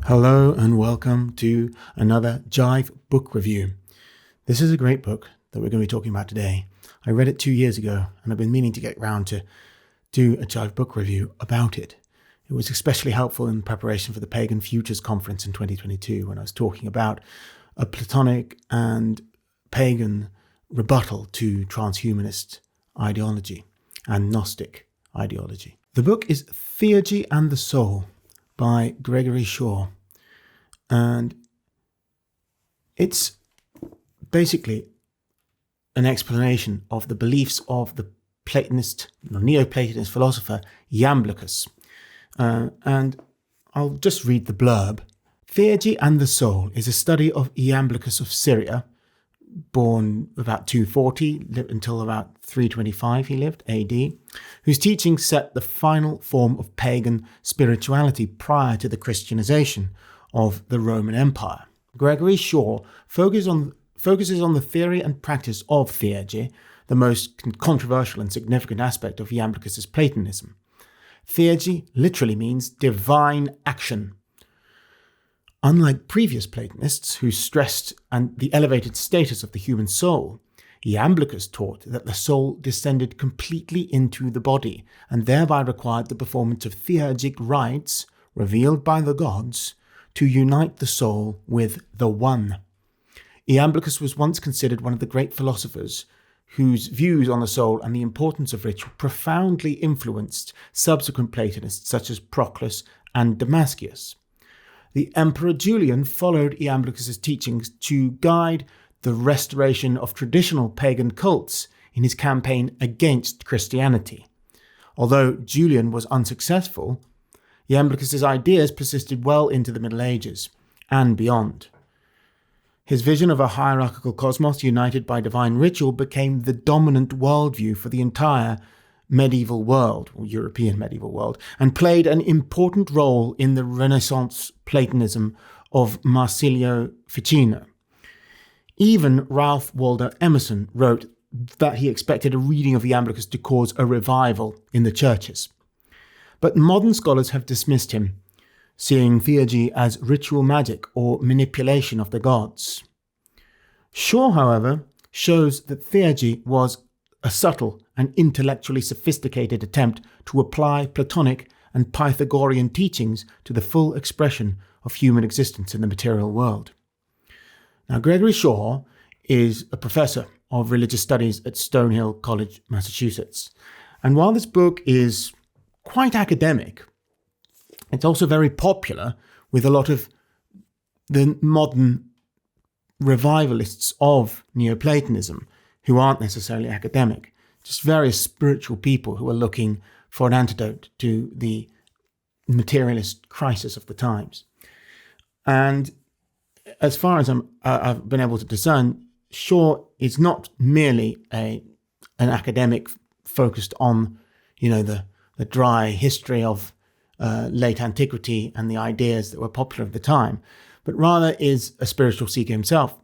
Hello and welcome to another Jive book review. This is a great book that we're going to be talking about today. I read it 2 years ago and I've been meaning to get round to do a Jive book review about it. It was especially helpful in preparation for the Pagan Futures Conference in 2022 when I was talking about a Platonic and pagan rebuttal to transhumanist ideology and Gnostic ideology. The book is Theurgy and the Soul by Gregory Shaw, and it's basically an explanation of the beliefs of the Neoplatonist philosopher Iamblichus. And I'll just read the blurb. Theurgy and the Soul is a study of Iamblichus of Syria, born about 240, lived until about 325 he lived, AD, whose teachings set the final form of pagan spirituality prior to the Christianization of the Roman Empire. Gregory Shaw focuses on the theory and practice of theurgy, the most controversial and significant aspect of Iamblichus's Platonism. Theurgy literally means divine action. Unlike previous Platonists who stressed the elevated status of the human soul, Iamblichus taught that the soul descended completely into the body and thereby required the performance of theurgic rites revealed by the gods to unite the soul with the One. Iamblichus was once considered one of the great philosophers whose views on the soul and the importance of ritual profoundly influenced subsequent Platonists such as Proclus and Damascus. The Emperor Julian followed Iamblichus's teachings to guide the restoration of traditional pagan cults in his campaign against Christianity. Although Julian was unsuccessful, Iamblichus's ideas persisted well into the Middle Ages and beyond. His vision of a hierarchical cosmos united by divine ritual became the dominant worldview for the entire medieval world, or European medieval world, and played an important role in the Renaissance Platonism of Marsilio Ficino. Even Ralph Waldo Emerson wrote that he expected a reading of Iamblichus to cause a revival in the churches. But modern scholars have dismissed him, seeing theurgy as ritual magic or manipulation of the gods. Shaw, however, shows that theurgy was a subtle and intellectually sophisticated attempt to apply Platonic and Pythagorean teachings to the full expression of human existence in the material world. Now, Gregory Shaw is a professor of religious studies at Stonehill College, Massachusetts. And while this book is quite academic, it's also very popular with a lot of the modern revivalists of Neoplatonism who aren't necessarily academic, just various spiritual people who are looking for an antidote to the materialist crisis of the times. And as far as I've been able to discern, Shaw is not merely an academic focused on, the dry history of late antiquity and the ideas that were popular at the time, but rather is a spiritual seeker himself.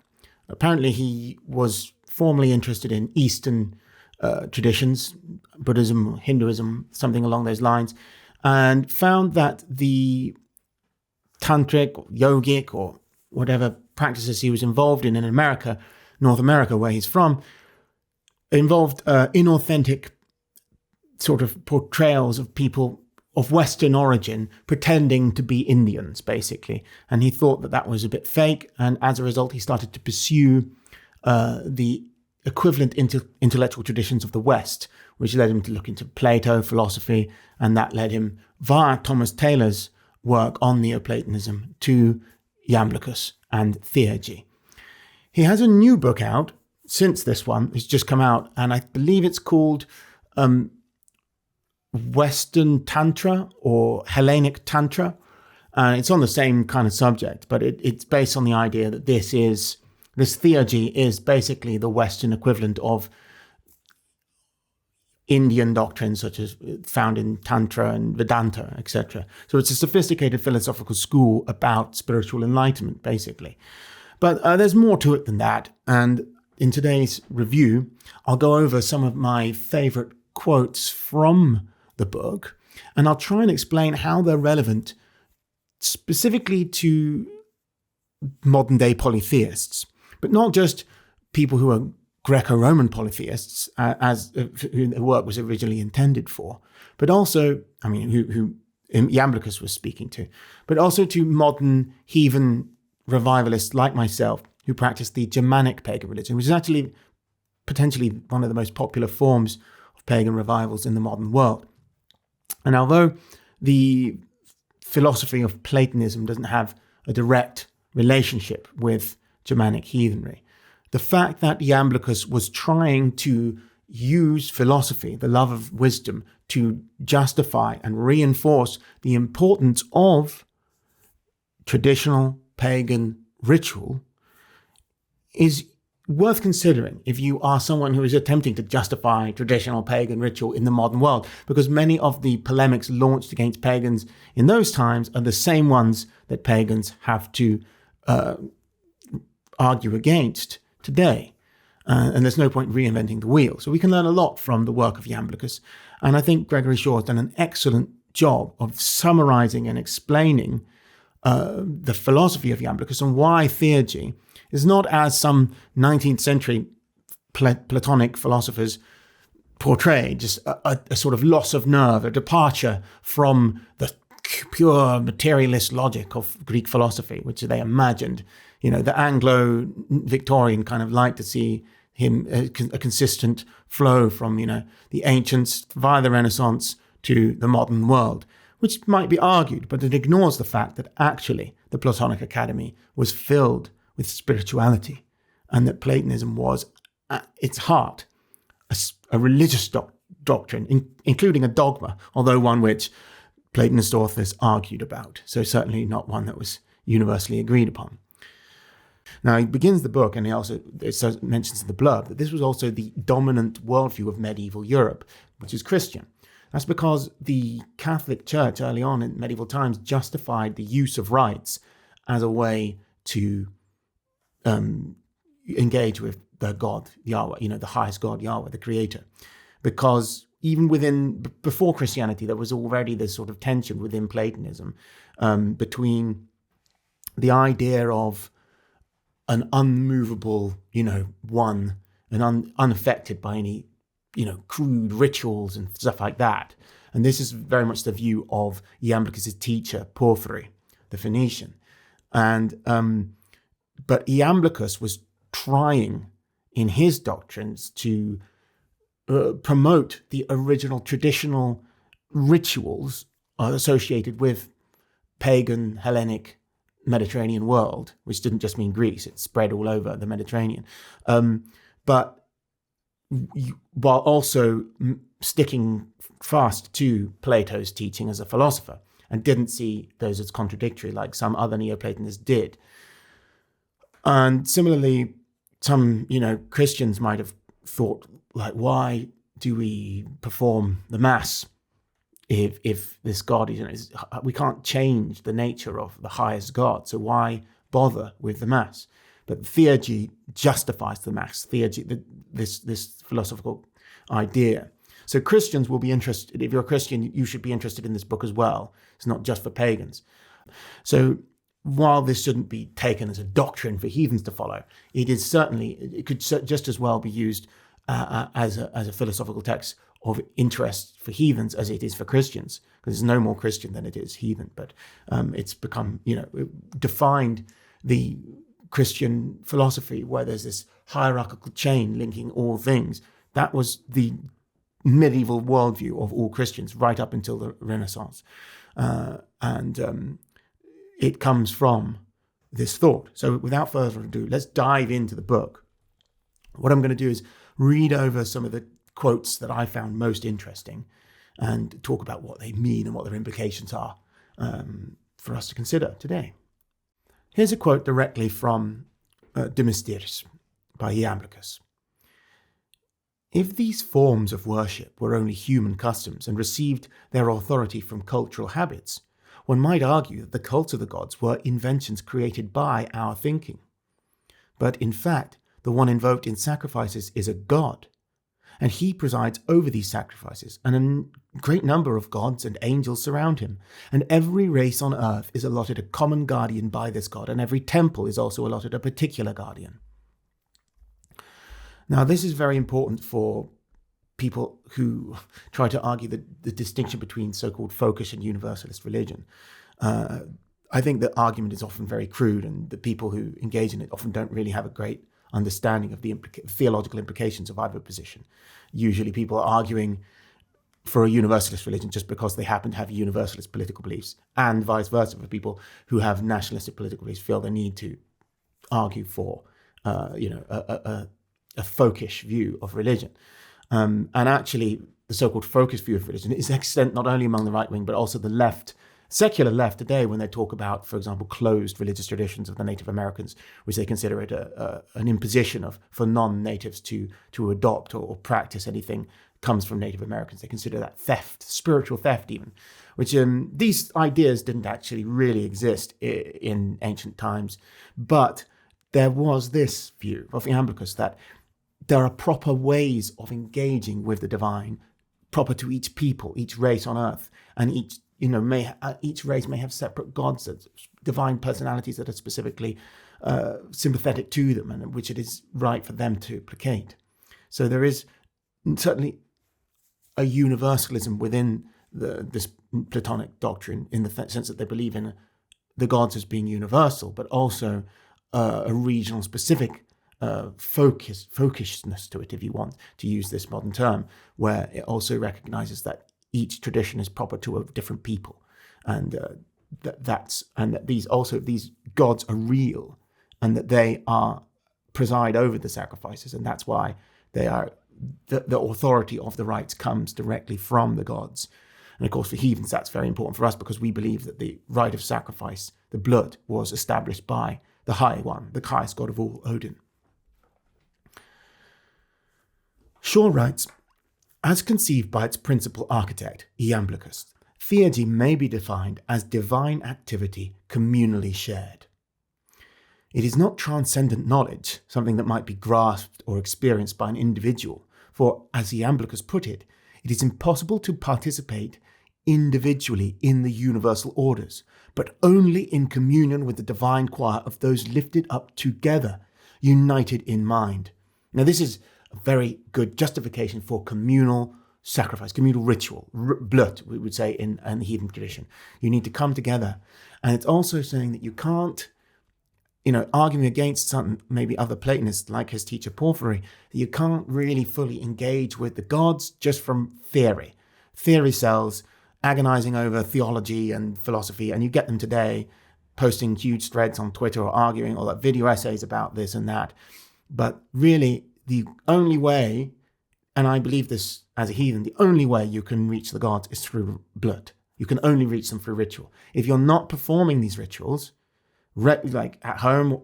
Apparently he was formerly interested in Eastern traditions, Buddhism, Hinduism, something along those lines, and found that the tantric or yogic or whatever practices he was involved in America, North America, where he's from, involved inauthentic sort of portrayals of people of Western origin pretending to be Indians, basically. And he thought that that was a bit fake, and as a result, he started to pursue the equivalent intellectual traditions of the West, which led him to look into Plato, philosophy, and that led him, via Thomas Taylor's work on Neoplatonism, to Iamblichus and Theurgy. He has a new book out since this one. It's just come out, and I believe it's called Western Tantra or Hellenic Tantra. It's on the same kind of subject, but it's based on the idea that this theurgy is basically the Western equivalent of Indian doctrines such as found in Tantra and Vedanta, etc. So it's a sophisticated philosophical school about spiritual enlightenment, basically. But there's more to it than that. And in today's review, I'll go over some of my favorite quotes from the book, and I'll try and explain how they're relevant specifically to modern-day polytheists, but not just people who are Greco-Roman polytheists, as who the work was originally intended for, but also, who Iamblichus was speaking to, but also to modern heathen revivalists like myself who practice the Germanic pagan religion, which is actually potentially one of the most popular forms of pagan revivals in the modern world. And although the philosophy of Platonism doesn't have a direct relationship with Germanic heathenry, the fact that Iamblichus was trying to use philosophy, the love of wisdom, to justify and reinforce the importance of traditional pagan ritual is worth considering if you are someone who is attempting to justify traditional pagan ritual in the modern world, because many of the polemics launched against pagans in those times are the same ones that pagans have to argue against today. And there's no point reinventing the wheel. So we can learn a lot from the work of Iamblichus. And I think Gregory Shaw has done an excellent job of summarizing and explaining the philosophy of Iamblichus and why theurgy is not, as some 19th century Platonic philosophers portrayed, just a sort of loss of nerve, a departure from the pure materialist logic of Greek philosophy, which they imagined. The Anglo-Victorian kind of like to see him a consistent flow from, the ancients via the Renaissance to the modern world, which might be argued, but it ignores the fact that actually the Platonic Academy was filled with spirituality, and that Platonism was, at its heart, a religious doctrine, including a dogma, although one which Platonist authors argued about, so certainly not one that was universally agreed upon. Now, he begins the book, and it mentions in the blurb that this was also the dominant worldview of medieval Europe, which is Christian. That's because the Catholic Church early on in medieval times justified the use of rites as a way to engage with the God, Yahweh, the highest God, Yahweh, the creator. Because even before Christianity, there was already this sort of tension within Platonism between the idea of an unmovable, one, and unaffected by any, crude rituals and stuff like that. And this is very much the view of Iamblichus' teacher, Porphyry, the Phoenician. And but Iamblichus was trying in his doctrines to promote the original traditional rituals associated with pagan Hellenic Mediterranean world, which didn't just mean Greece, it spread all over the Mediterranean. But while also sticking fast to Plato's teaching as a philosopher, and didn't see those as contradictory like some other Neoplatonists did. And similarly, some, Christians might have thought, like, why do we perform the Mass if this God is, we can't change the nature of the highest God, so why bother with the Mass? But Theurgy justifies the Mass, Theurgy, this philosophical idea. So Christians will be interested, if you're a Christian, you should be interested in this book as well. It's not just for pagans. So while this shouldn't be taken as a doctrine for heathens to follow, it could just as well be used as a philosophical text of interest for heathens as it is for Christians, because it's no more Christian than it is heathen. But it's become, defined the Christian philosophy where there's this hierarchical chain linking all things. That was the medieval worldview of all Christians right up until the Renaissance. And it comes from this thought. So without further ado, let's dive into the book. What I'm going to do is read over some of the quotes that I found most interesting and talk about what they mean and what their implications are for us to consider today. Here's a quote directly from De Mysteris by Iamblichus. If these forms of worship were only human customs and received their authority from cultural habits, one might argue that the cults of the gods were inventions created by our thinking. But in fact, the one invoked in sacrifices is a god, and he presides over these sacrifices, and a great number of gods and angels surround him, and every race on earth is allotted a common guardian by this god, and every temple is also allotted a particular guardian. Now, this is very important for people who try to argue the distinction between so-called folkish and universalist religion. I think the argument is often very crude, and the people who engage in it often don't really have a great understanding of the theological implications of either position. Usually people are arguing for a universalist religion just because they happen to have universalist political beliefs, and vice versa for people who have nationalistic political beliefs feel the need to argue for a folkish view of religion. And actually, the so-called folkish view of religion is extant not only among the right wing, but also the left, secular left today, when they talk about, for example, closed religious traditions of the Native Americans, which they consider it an imposition for non-natives to adopt or practice anything comes from Native Americans. They consider that theft, spiritual theft even, which these ideas didn't actually really exist in ancient times. But there was this view of Iamblichus that there are proper ways of engaging with the divine, proper to each people, each race on earth, and each race may have separate gods, divine personalities that are specifically sympathetic to them, and which it is right for them to placate. So there is certainly a universalism within this Platonic doctrine, in the sense that they believe in the gods as being universal, but also a regional specific folkishness to it, if you want to use this modern term, where it also recognizes that each tradition is proper to a different people, and that these gods are real, and that they preside over the sacrifices, and that's why they are the authority of the rites comes directly from the gods. And of course, for heathens, that's very important for us, because we believe that the rite of sacrifice, the blood, was established by the High One, the highest god of all, Odin. Shaw writes, as conceived by its principal architect, Iamblichus, Theurgy may be defined as divine activity communally shared. It is not transcendent knowledge, something that might be grasped or experienced by an individual, for, as Iamblichus put it, it is impossible to participate individually in the universal orders, but only in communion with the divine choir of those lifted up together, united in mind. Now, this is a very good justification for communal sacrifice, communal ritual, blut, we would say in the heathen tradition. You need to come together. And it's also saying that you can't, arguing against some, maybe other Platonists like his teacher Porphyry, that you can't really fully engage with the gods just from theory. Theory cells agonizing over theology and philosophy, and you get them today posting huge threads on Twitter or arguing or video essays about this and that. But really, the only way, and I believe this as a heathen, the only way you can reach the gods is through blood. You can only reach them through ritual. If you're not performing these rituals, like at home,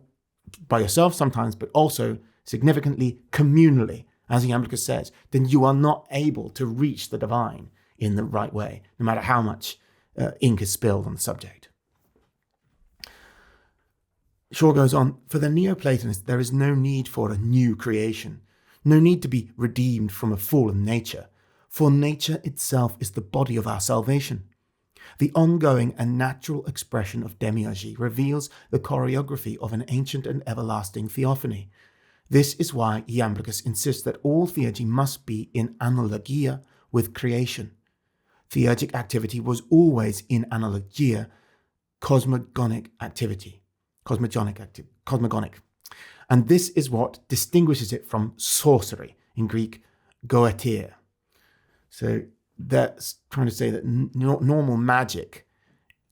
by yourself sometimes, but also significantly communally, as Iamblichus says, then you are not able to reach the divine in the right way, no matter how much ink is spilled on the subject. Shaw goes on, for the Neoplatonists, there is no need for a new creation, no need to be redeemed from a fallen nature, for nature itself is the body of our salvation. The ongoing and natural expression of Demiurgy reveals the choreography of an ancient and everlasting theophany. This is why Iamblichus insists that all theurgy must be in analogia with creation. Theurgic activity was always in analogia, cosmogonic activity. Cosmogonic. And this is what distinguishes it from sorcery, in Greek, goetia. So that's trying to say that normal magic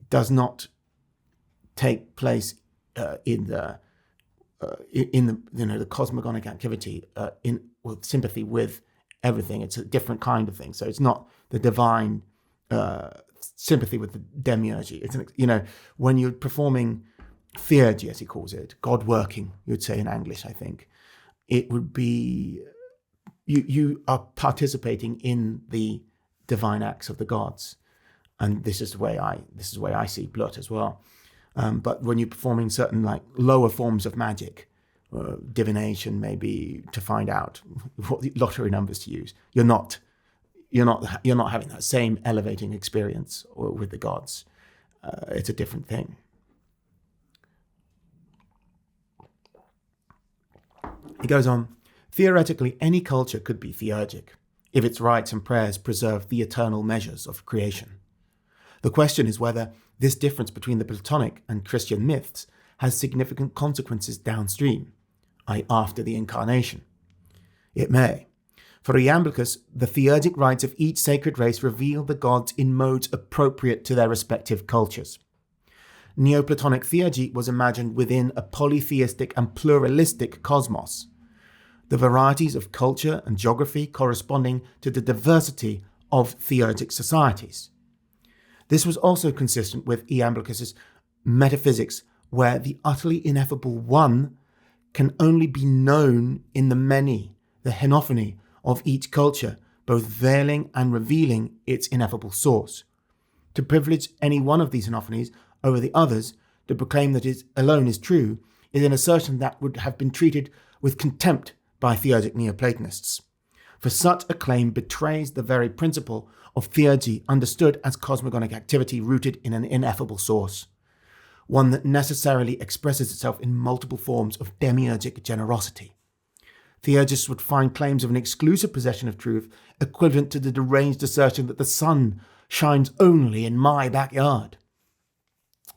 does not take place in the cosmogonic activity with sympathy with everything. It's a different kind of thing. So it's not the divine sympathy with the demiurgy. It's when you're performing theurgy, as he calls it, God working, you'd say in English, I think, it would be you are participating in the divine acts of the gods, and this is the way I see blood as well. But when you're performing certain like lower forms of magic, divination, maybe to find out what lottery numbers to use. You're not having that same elevating experience with the gods. It's a different thing. He goes on, theoretically, any culture could be theurgic if its rites and prayers preserve the eternal measures of creation. The question is whether this difference between the Platonic and Christian myths has significant consequences downstream, i.e. after the incarnation. It may. For Iamblichus, the theurgic rites of each sacred race reveal the gods in modes appropriate to their respective cultures. Neoplatonic theurgy was imagined within a polytheistic and pluralistic cosmos, the varieties of culture and geography corresponding to the diversity of theurgic societies. This was also consistent with Iamblichus's metaphysics, where the utterly ineffable one can only be known in the many, the henophony of each culture, both veiling and revealing its ineffable source. To privilege any one of these henophonies over the others, to proclaim that it alone is true, is an assertion that would have been treated with contempt by theurgic Neoplatonists. For such a claim betrays the very principle of theurgy understood as cosmogonic activity rooted in an ineffable source, one that necessarily expresses itself in multiple forms of demiurgic generosity. Theurgists would find claims of an exclusive possession of truth equivalent to the deranged assertion that the sun shines only in my backyard.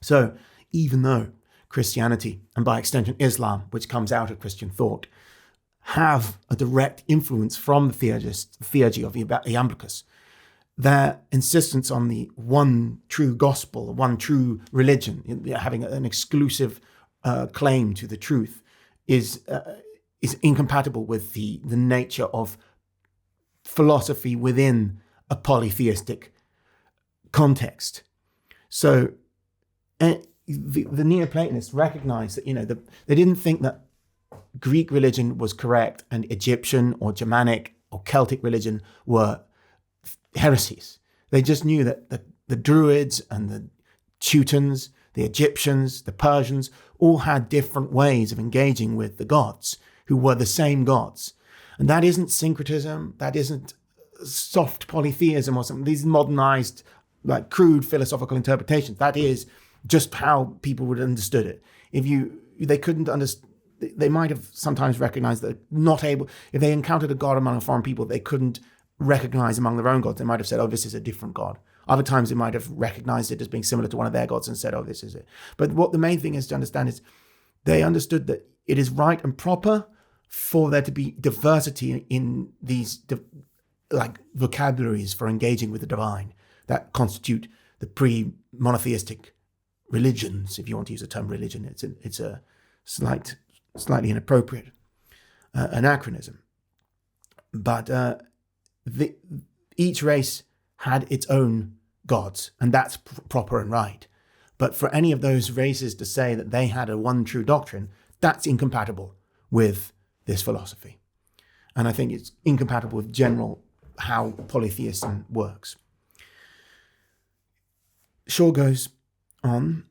So, even though Christianity, and by extension Islam, which comes out of Christian thought, have a direct influence from the theurgy of Iamblichus, their insistence on the one true gospel, the one true religion, having an exclusive claim to the truth, is incompatible with the nature of philosophy within a polytheistic context. So the Neoplatonists recognized that they didn't think that Greek religion was correct and Egyptian or Germanic or Celtic religion were heresies. They just knew that the Druids and the Teutons, the Egyptians, the Persians, all had different ways of engaging with the gods, who were the same gods. And that isn't syncretism, that isn't soft polytheism or something. These modernized, like crude philosophical interpretations. That is just how people would have understood it. They couldn't understand. They might have sometimes recognized that if they encountered a god among a foreign people, they couldn't recognize among their own gods. They might have said, oh, this is a different god. Other times they might have recognized it as being similar to one of their gods and said, oh, this is it. But what the main thing is to understand is they understood that it is right and proper for there to be diversity in these vocabularies for engaging with the divine that constitute the pre-monotheistic religions, if you want to use the term religion. It's a slightly inappropriate anachronism. But each race had its own gods, and that's proper and right. But for any of those races to say that they had a one true doctrine, that's incompatible with this philosophy. And I think it's incompatible with general how polytheism works. Shaw goes on,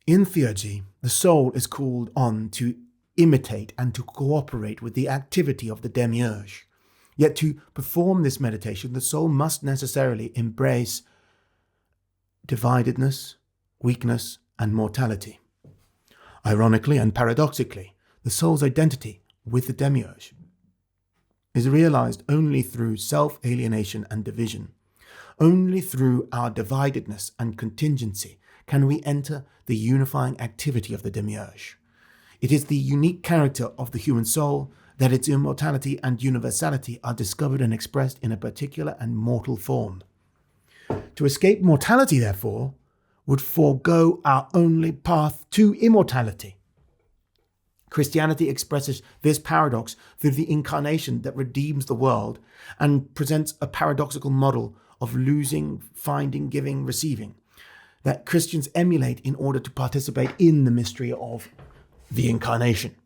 in theurgy, the soul is called on to imitate and to cooperate with the activity of the demiurge. Yet to perform this meditation, the soul must necessarily embrace dividedness, weakness, and mortality. Ironically and paradoxically, the soul's identity with the demiurge is realized only through self-alienation and division. Only through our dividedness and contingency can we enter the unifying activity of the demiurge. It is the unique character of the human soul that its immortality and universality are discovered and expressed in a particular and mortal form. To escape mortality, therefore, would forego our only path to immortality. Christianity expresses this paradox through the incarnation that redeems the world and presents a paradoxical model of losing, finding, giving, receiving, that Christians emulate in order to participate in the mystery of the incarnation.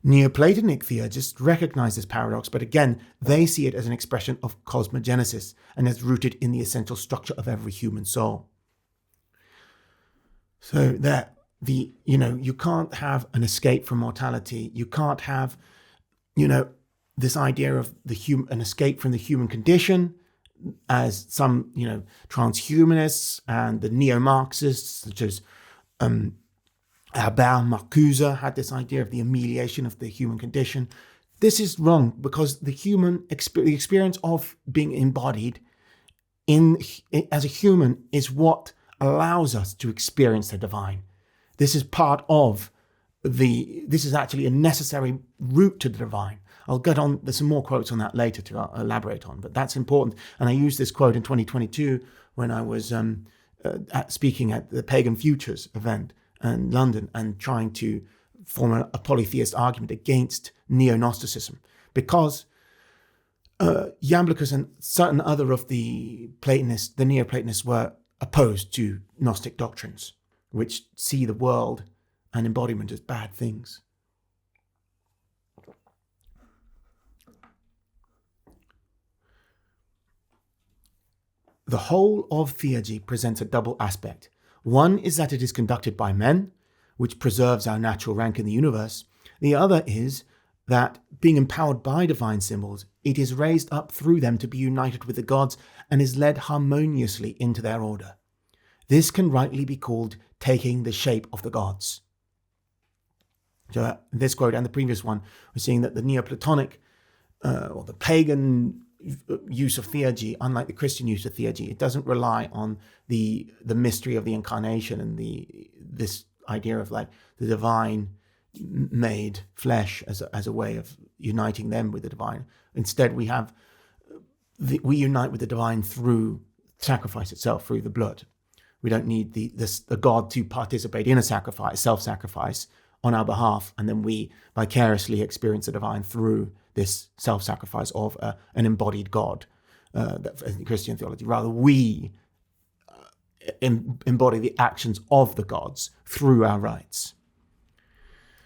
Neoplatonic theurgists recognize this paradox, but again, they see it as an expression of cosmogenesis and as rooted in the essential structure of every human soul. So there, you can't have an escape from mortality. You can't have, this idea of an escape from the human condition, as some, transhumanists and the neo-Marxists, such as Albert Marcuse, had this idea of the humiliation of the human condition. This is wrong, because the experience of being embodied as a human is what allows us to experience the divine. This is part of this is actually a necessary route to the divine. I'll get on, there's some more quotes on that later to elaborate on, but that's important. And I used this quote in 2022 when I was speaking at the Pagan Futures event in London and trying to form a polytheist argument against neo-Gnosticism, because Iamblichus and certain other of the Neoplatonists were opposed to Gnostic doctrines, which see the world and embodiment as bad things. The whole of Theurgy presents a double aspect. One is that it is conducted by men, which preserves our natural rank in the universe. The other is that, being empowered by divine symbols, it is raised up through them to be united with the gods and is led harmoniously into their order. This can rightly be called taking the shape of the gods. So this quote and the previous one, we're seeing that the Neoplatonic or the pagan use of Theurgy, unlike the Christian use of Theurgy, it doesn't rely on the mystery of the incarnation and this idea of like the divine made flesh as a way of uniting them with the divine. Instead, we unite with the divine through sacrifice itself, through the blood. We don't need the God to participate in a sacrifice, self-sacrifice on our behalf, and then we vicariously experience the divine through this self-sacrifice of an embodied God, in Christian theology. Rather, we embody the actions of the gods through our rites.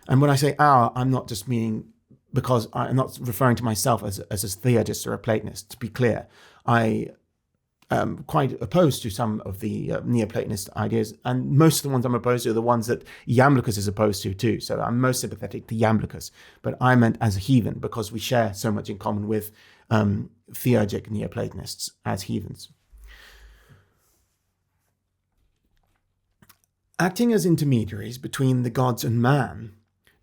And when I say our, I'm not just meaning, because I'm not referring to myself as a theurgist or a Platonist. To be clear, I am quite opposed to some of the Neoplatonist ideas, and most of the ones I'm opposed to are the ones that Iamblichus is opposed to too. So I'm most sympathetic to Iamblichus, but I meant as a heathen, because we share so much in common with Theurgic Neoplatonists as heathens. Acting as intermediaries between the gods and man,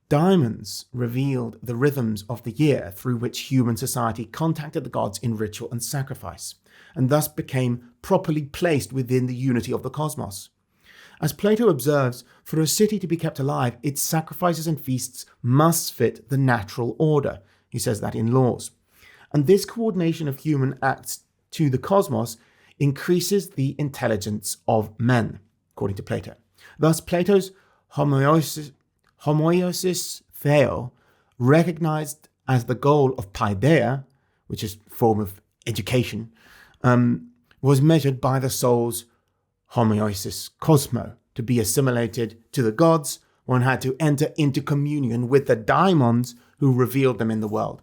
diamonds revealed the rhythms of the year through which human society contacted the gods in ritual and sacrifice, and thus became properly placed within the unity of the cosmos. As Plato observes, for a city to be kept alive, its sacrifices and feasts must fit the natural order. He says that in Laws. And this coordination of human acts to the cosmos increases the intelligence of men, according to Plato. Thus, Plato's homoiosis theo, recognized as the goal of paideia, which is a form of education, was measured by the soul's homoiosis cosmo. To be assimilated to the gods, one had to enter into communion with the daimons who revealed them in the world.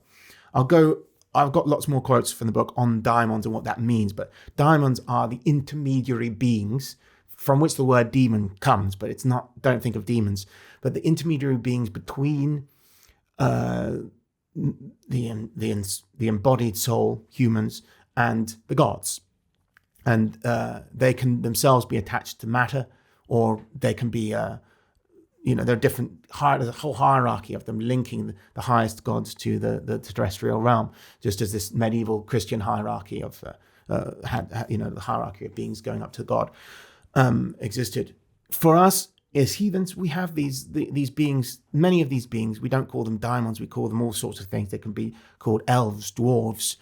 I've got lots more quotes from the book on daimons and what that means, but daimons are the intermediary beings from which the word demon comes, but it's not, don't think of demons, but the intermediary beings between the embodied soul, humans, and the gods. And they can themselves be attached to matter, or they can be, there are different, there's a whole hierarchy of them linking the highest gods to the terrestrial realm, just as this medieval Christian hierarchy of, the hierarchy of beings going up to God existed. For us, as heathens, we have these beings, many of these beings. We don't call them daimons, we call them all sorts of things. They can be called elves, dwarves,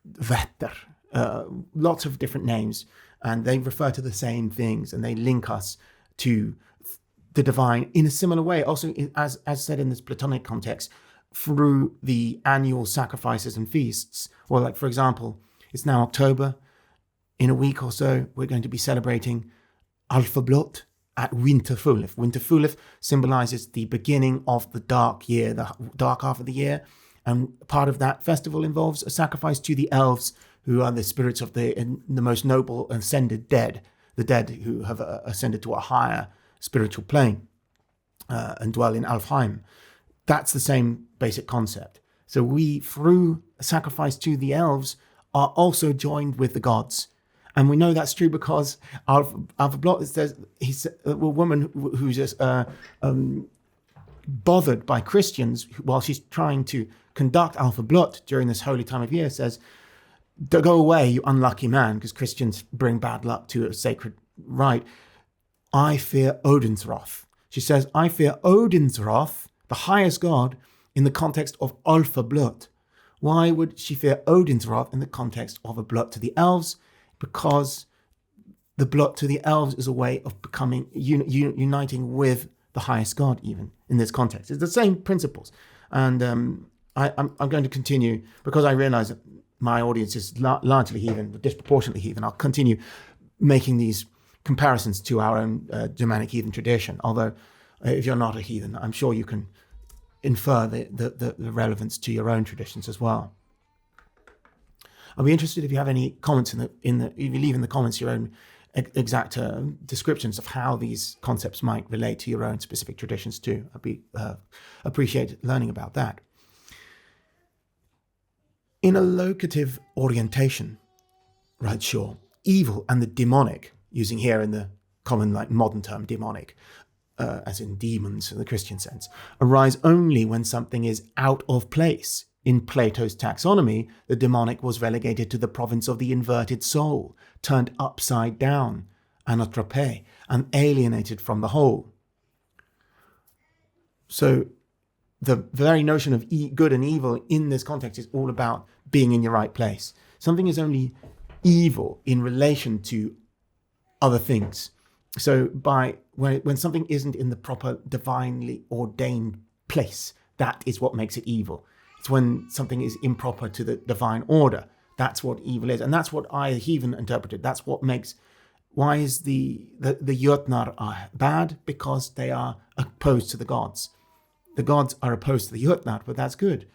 Vetter, lots of different names, and they refer to the same things, and they link us to the divine in a similar way. Also, as said in this Platonic context, through the annual sacrifices and feasts. Well, like for example, it's now October. In a week or so, we're going to be celebrating Alfablot at Winterfulif. Winterfulif symbolizes the beginning of the dark year, the dark half of the year. And part of that festival involves a sacrifice to the elves, who are the spirits of the most noble ascended dead, the dead who have ascended to a higher spiritual plane and dwell in Alfheim. That's the same basic concept. So we, through sacrifice to the elves, are also joined with the gods. And we know that's true because Alpha Blot says he's a woman who's just bothered by Christians while she's trying to conduct Alpha Blot during this holy time of year, says, "Go away, you unlucky man," because Christians bring bad luck to a sacred rite. "I fear Odin's wrath." She says, "I fear Odin's wrath," the highest god, in the context of Alpha Blot. Why would she fear Odin's wrath in the context of a blot to the elves? Because the blot to the elves is a way of becoming uniting with the highest god, even in this context. It's the same principles. And I'm going to continue, because I realize that my audience is largely heathen, disproportionately heathen. I'll continue making these comparisons to our own Germanic heathen tradition. Although, if you're not a heathen, I'm sure you can infer the relevance to your own traditions as well. I'll be interested if you have any comments if you leave in the comments your own exact descriptions of how these concepts might relate to your own specific traditions too. I'd appreciate learning about that. In a locative orientation, writes Shaw, evil and the demonic, using here in the common modern term demonic, as in demons in the Christian sense, arise only when something is out of place. In Plato's taxonomy, the demonic was relegated to the province of the inverted soul, turned upside down, anatrope, and alienated from the whole. So the very notion of good and evil in this context is all about being in your right place. Something is only evil in relation to other things. So when something isn't in the proper divinely ordained place, that is what makes it evil. It's when something is improper to the divine order. That's what evil is. And that's what I, the heathen, interpreted. That's what makes... Why is the Jötnar bad? Because they are opposed to the gods. The gods are opposed to the Jötnar, but that's good.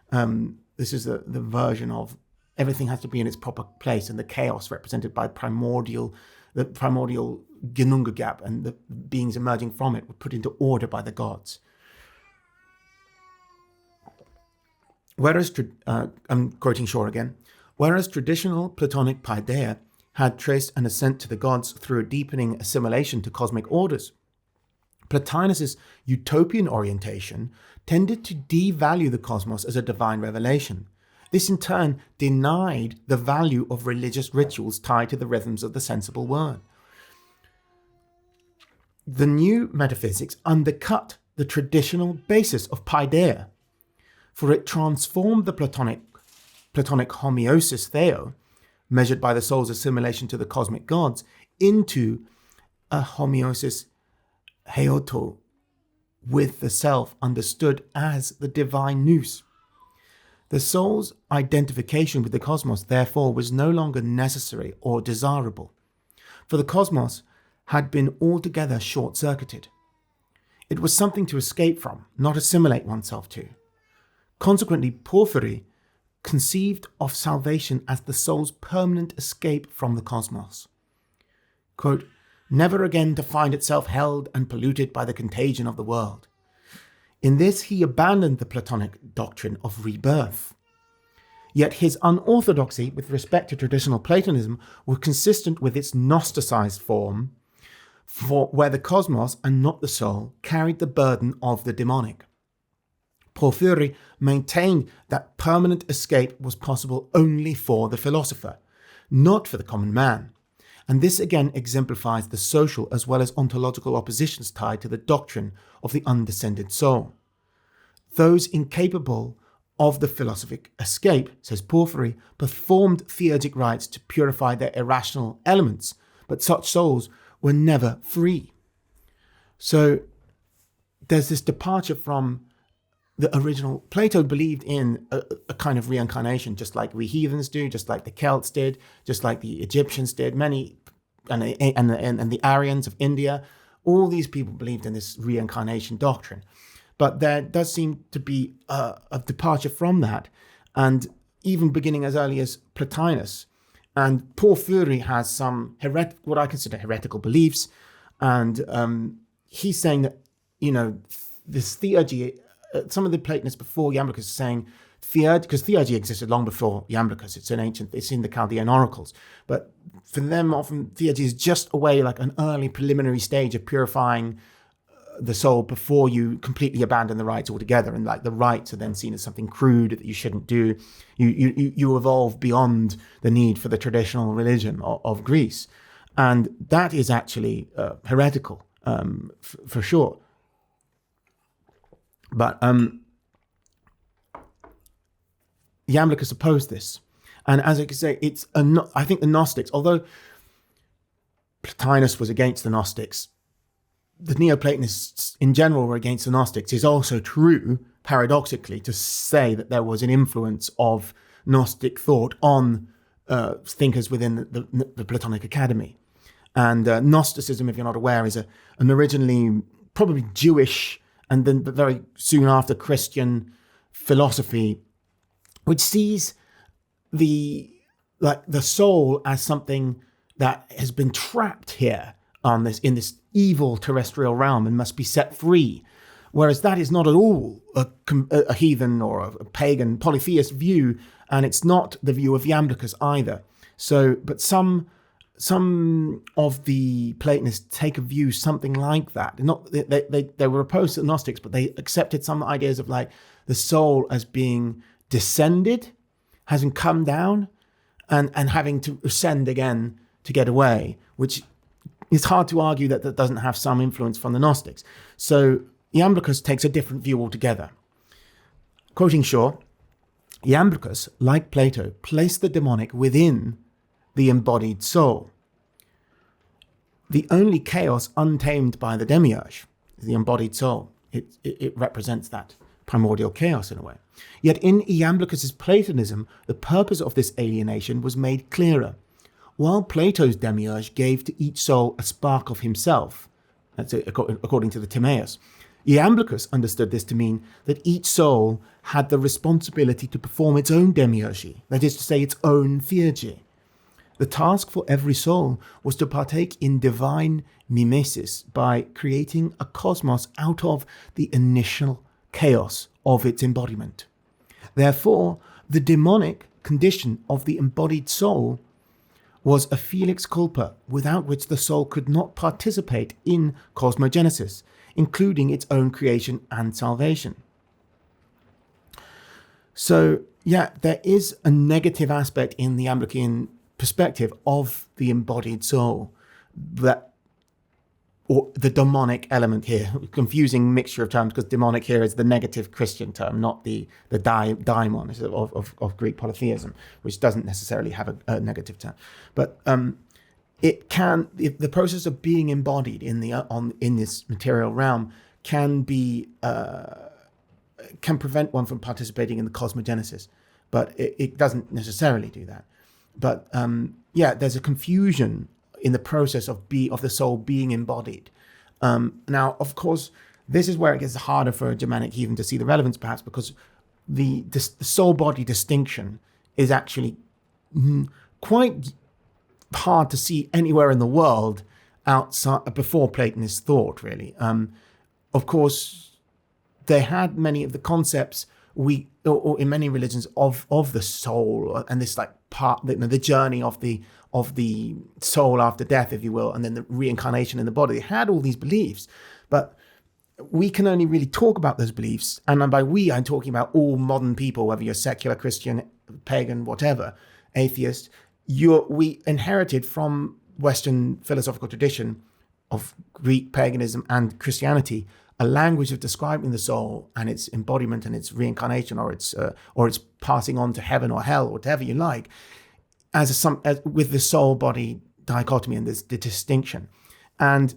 This is the version of everything has to be in its proper place, and the chaos represented by the primordial Genunga gap and the beings emerging from it were put into order by the gods. Whereas, I'm quoting Shaw again, whereas traditional Platonic paideia had traced an ascent to the gods through a deepening assimilation to cosmic orders, Plotinus's utopian orientation tended to devalue the cosmos as a divine revelation. This in turn denied the value of religious rituals tied to the rhythms of the sensible world. The new metaphysics undercut the traditional basis of paideia, for it transformed the Platonic homeosis theo, measured by the soul's assimilation to the cosmic gods, into a homeosis heoto, with the self understood as the divine nous. The soul's identification with the cosmos, therefore, was no longer necessary or desirable, for the cosmos had been altogether short-circuited. It was something to escape from, not assimilate oneself to. Consequently, Porphyry conceived of salvation as the soul's permanent escape from the cosmos. Quote, never again to find itself held and polluted by the contagion of the world. In this, he abandoned the Platonic doctrine of rebirth. Yet his unorthodoxy with respect to traditional Platonism was consistent with its Gnosticized form, where the cosmos and not the soul carried the burden of the demonic. Porphyry maintained that permanent escape was possible only for the philosopher, not for the common man. And this again exemplifies the social as well as ontological oppositions tied to the doctrine of the undescended soul. Those incapable of the philosophic escape, says Porphyry, performed theurgic rites to purify their irrational elements, but such souls were never free. So there's this departure from the original. Plato believed in a kind of reincarnation, just like we heathens do, just like the Celts did, just like the Egyptians did, many, and the Aryans of India. All these people believed in this reincarnation doctrine. But there does seem to be a departure from that. And even beginning as early as Plotinus, And Paul Theurgy has some what I consider heretical beliefs, and he's saying that, this theurgy, some of the Platonists before Iamblichus are saying because theurgy existed long before Iamblichus. It's in the Chaldean oracles. But for them, often theurgy is just a way, like an early preliminary stage of purifying the soul before you completely abandon the rites altogether. And like the rites are then seen as something crude that you shouldn't do. You evolve beyond the need for the traditional religion of Greece. And that is actually heretical, for sure. But Iamblichus opposed this. And as I can say, I think the Gnostics, although Plotinus was against the Gnostics, the Neoplatonists in general were against the Gnostics. It's also true, paradoxically, to say that there was an influence of Gnostic thought on thinkers within the Platonic Academy. And Gnosticism, if you're not aware, is an originally probably Jewish and then very soon after Christian philosophy, which sees the soul as something that has been trapped here in this evil terrestrial realm and must be set free. Whereas that is not at all a heathen or a pagan polytheist view, and it's not the view of Iamblichus either. So, but some of the Platonists take a view something like that. They were opposed to the Gnostics, but they accepted some ideas of like the soul as being descended, having come down, and having to ascend again to get away, which it's hard to argue that doesn't have some influence from the Gnostics. So Iamblichus takes a different view altogether. Quoting Shaw, Iamblichus, like Plato, placed the demonic within the embodied soul. The only chaos untamed by the demiurge is the embodied soul. It represents that primordial chaos in a way. Yet in Iamblichus's Platonism, the purpose of this alienation was made clearer. While Plato's demiurge gave to each soul a spark of himself, that's according to the Timaeus, Iamblichus understood this to mean that each soul had the responsibility to perform its own demiurgy, that is to say, its own theurgy. The task for every soul was to partake in divine mimesis by creating a cosmos out of the initial chaos of its embodiment. Therefore, the demonic condition of the embodied soul was a felix culpa, without which the soul could not participate in cosmogenesis, including its own creation and salvation. So, yeah, there is a negative aspect in the Iamblichian perspective of the embodied soul, or the demonic element here. Confusing mixture of terms, because demonic here is the negative Christian term, not the daimon of Greek polytheism, which doesn't necessarily have a negative term. But the process of being embodied in this material realm can prevent one from participating in the cosmogenesis, but it doesn't necessarily do that. But there's a confusion in the process of the soul being embodied. Now, of course, this is where it gets harder for a Germanic heathen to see the relevance, perhaps, because the soul-body distinction is actually quite hard to see anywhere in the world outside before Platonist thought, really. Of course, they had many of the concepts or in many religions of the soul and this like part, the journey of the soul after death, if you will, and then the reincarnation in the body. They had all these beliefs, but we can only really talk about those beliefs. And by we, I'm talking about all modern people, whether you're secular, Christian, pagan, whatever, atheist. We inherited from Western philosophical tradition of Greek paganism and Christianity a language of describing the soul and its embodiment and its reincarnation, or its passing on to heaven or hell, or whatever you like, with the soul-body dichotomy and the distinction. And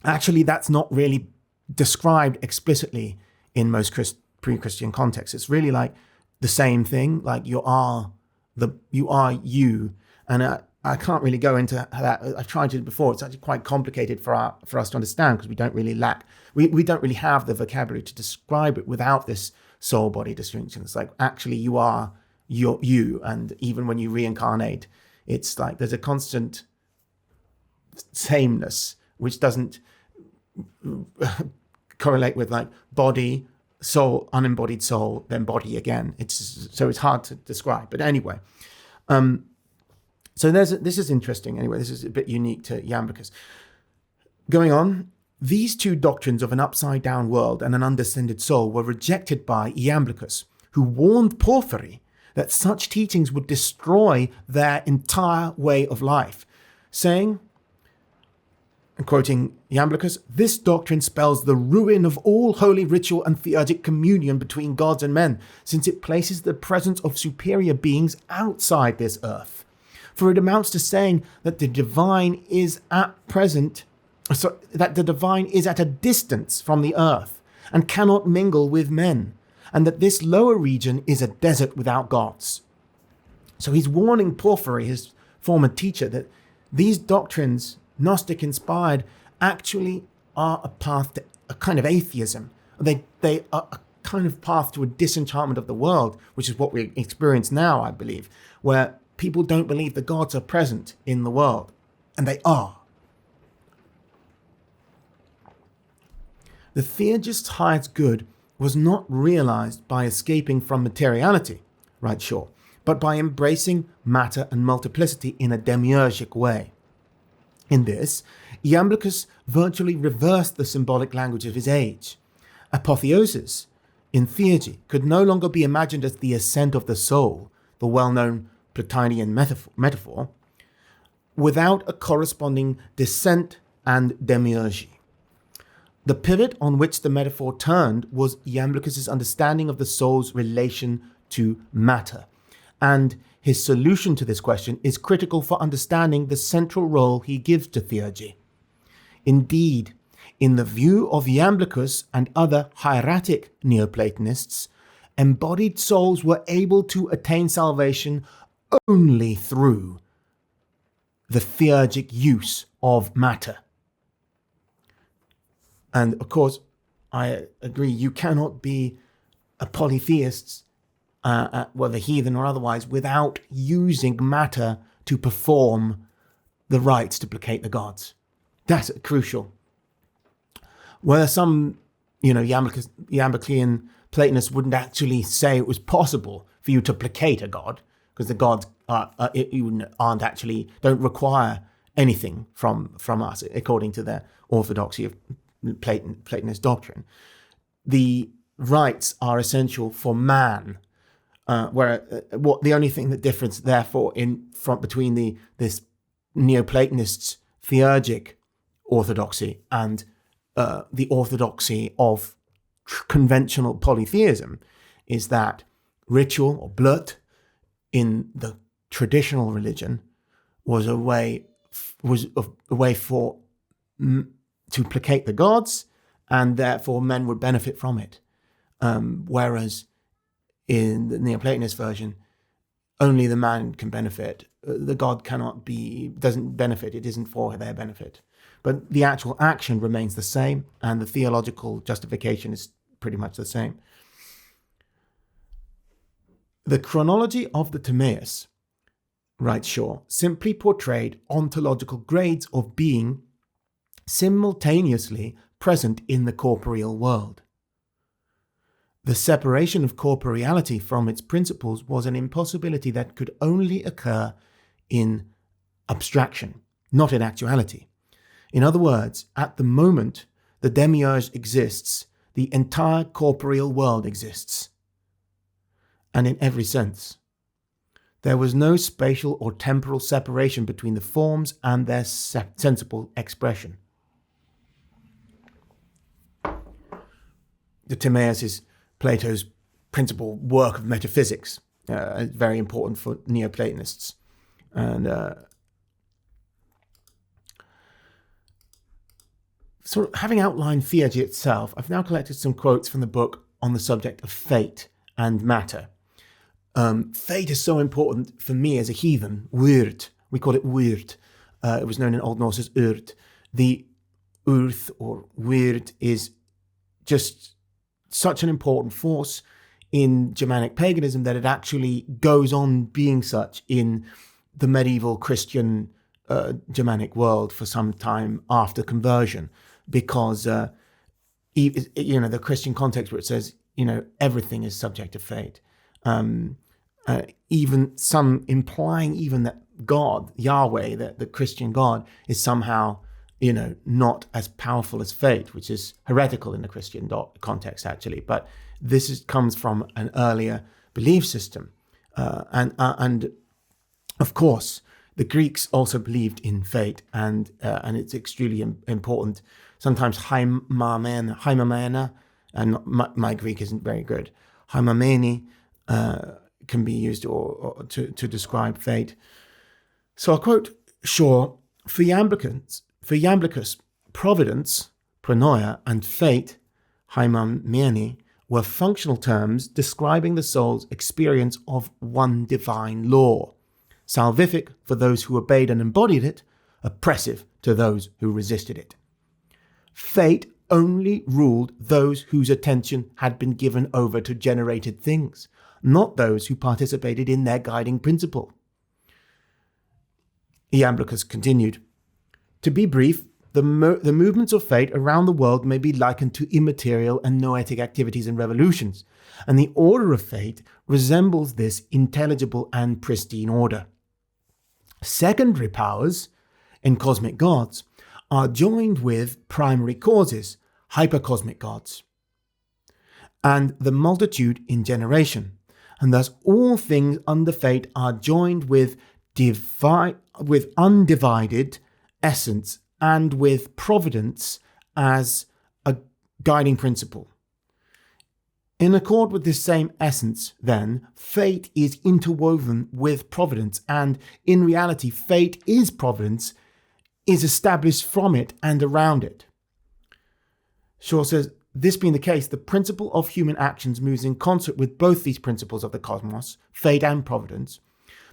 actually, that's not really described explicitly in most pre-Christian contexts. It's really like the same thing, like you are you. And I can't really go into that. I've tried to before. It's actually quite complicated for us to understand, because we don't really we don't really have the vocabulary to describe it without this soul-body distinction. It's like, actually, you are you, and even when you reincarnate It's like there's a constant sameness, which doesn't correlate with like body, soul, unembodied soul, then body again. It's hard to describe. But anyway, so this is interesting. Anyway, this is a bit unique to Iamblichus. Going on, these two doctrines of an upside-down world and an undescended soul were rejected by Iamblichus, who warned Porphyry that such teachings would destroy their entire way of life, saying, and quoting Iamblichus, "This doctrine spells the ruin of all holy ritual and theurgic communion between gods and men, since it places the presence of superior beings outside this earth. For it amounts to saying that the divine is at a distance from the earth and cannot mingle with men, and that this lower region is a desert without gods." So he's warning Porphyry, his former teacher, that these doctrines, Gnostic inspired, actually are a path to a kind of atheism. They are a kind of path to a disenchantment of the world, which is what we experience now, I believe, where people don't believe the gods are present in the world, and they are. The theurgist's highest good was not realized by escaping from materiality, writes Shaw, but by embracing matter and multiplicity in a demiurgic way. In this, Iamblichus virtually reversed the symbolic language of his age. Apotheosis in Theurgy could no longer be imagined as the ascent of the soul, the well-known Platonian metaphor, without a corresponding descent and demiurgy. The pivot on which the metaphor turned was Iamblichus's understanding of the soul's relation to matter, and his solution to this question is critical for understanding the central role he gives to Theurgy. Indeed, in the view of Iamblichus and other hieratic Neoplatonists, embodied souls were able to attain salvation only through the theurgic use of matter. And of course, I agree, you cannot be a polytheist, whether heathen or otherwise, without using matter to perform the rites to placate the gods. That's crucial. Where some, Iamblichian Platonists wouldn't actually say it was possible for you to placate a god, because the gods don't require anything from us, according to their orthodoxy of Platonist doctrine. The rites are essential for man, the only thing that differs, therefore, between this Neoplatonists' theurgic orthodoxy and the orthodoxy of conventional polytheism is that ritual or blut in the traditional religion was a way to placate the gods, and therefore men would benefit from it. Whereas in the Neoplatonist version, only the man can benefit. The god doesn't benefit. It isn't for their benefit. But the actual action remains the same, and the theological justification is pretty much the same. The chronology of the Timaeus, writes Shaw, simply portrayed ontological grades of being simultaneously present in the corporeal world. The separation of corporeality from its principles was an impossibility that could only occur in abstraction, not in actuality. In other words, at the moment the demiurge exists, the entire corporeal world exists. And in every sense, there was no spatial or temporal separation between the forms and their sensible expression. The Timaeus is Plato's principal work of metaphysics, very important for Neoplatonists. And sort of having outlined Theurgy itself, I've now collected some quotes from the book on the subject of fate and matter. Fate is so important for me as a heathen. Wyrd, we call it Wyrd. It was known in Old Norse as Urd. The Urth or Wyrd is just such an important force in Germanic paganism that it actually goes on being such in the medieval Christian Germanic world for some time after conversion, because the Christian context where it says everything is subject to fate, even some implying even that God, Yahweh, that the Christian God is somehow not as powerful as fate, which is heretical in the Christian context actually. But this comes from an earlier belief system, and of course the Greeks also believed in fate, and it's extremely important. Sometimes haimamena, and my Greek isn't very good. Haimameni can be used or to describe fate. So I'll quote Shaw: for Iamblichus, providence, pronoia, and fate, haimameni, were functional terms describing the soul's experience of one divine law, salvific for those who obeyed and embodied it, oppressive to those who resisted it. Fate only ruled those whose attention had been given over to generated things, not those who participated in their guiding principle. Iamblichus continued, to be brief, the movements of fate around the world may be likened to immaterial and noetic activities and revolutions, and the order of fate resembles this intelligible and pristine order. Secondary powers, in cosmic gods, are joined with primary causes, hypercosmic gods, and the multitude in generation, and thus all things under fate are joined with undivided essence and with providence as a guiding principle. In accord with this same essence, then, fate is interwoven with providence, and in reality, fate is providence, is established from it and around it. Shaw says, this being the case, the principle of human actions moves in concert with both these principles of the cosmos, fate and providence,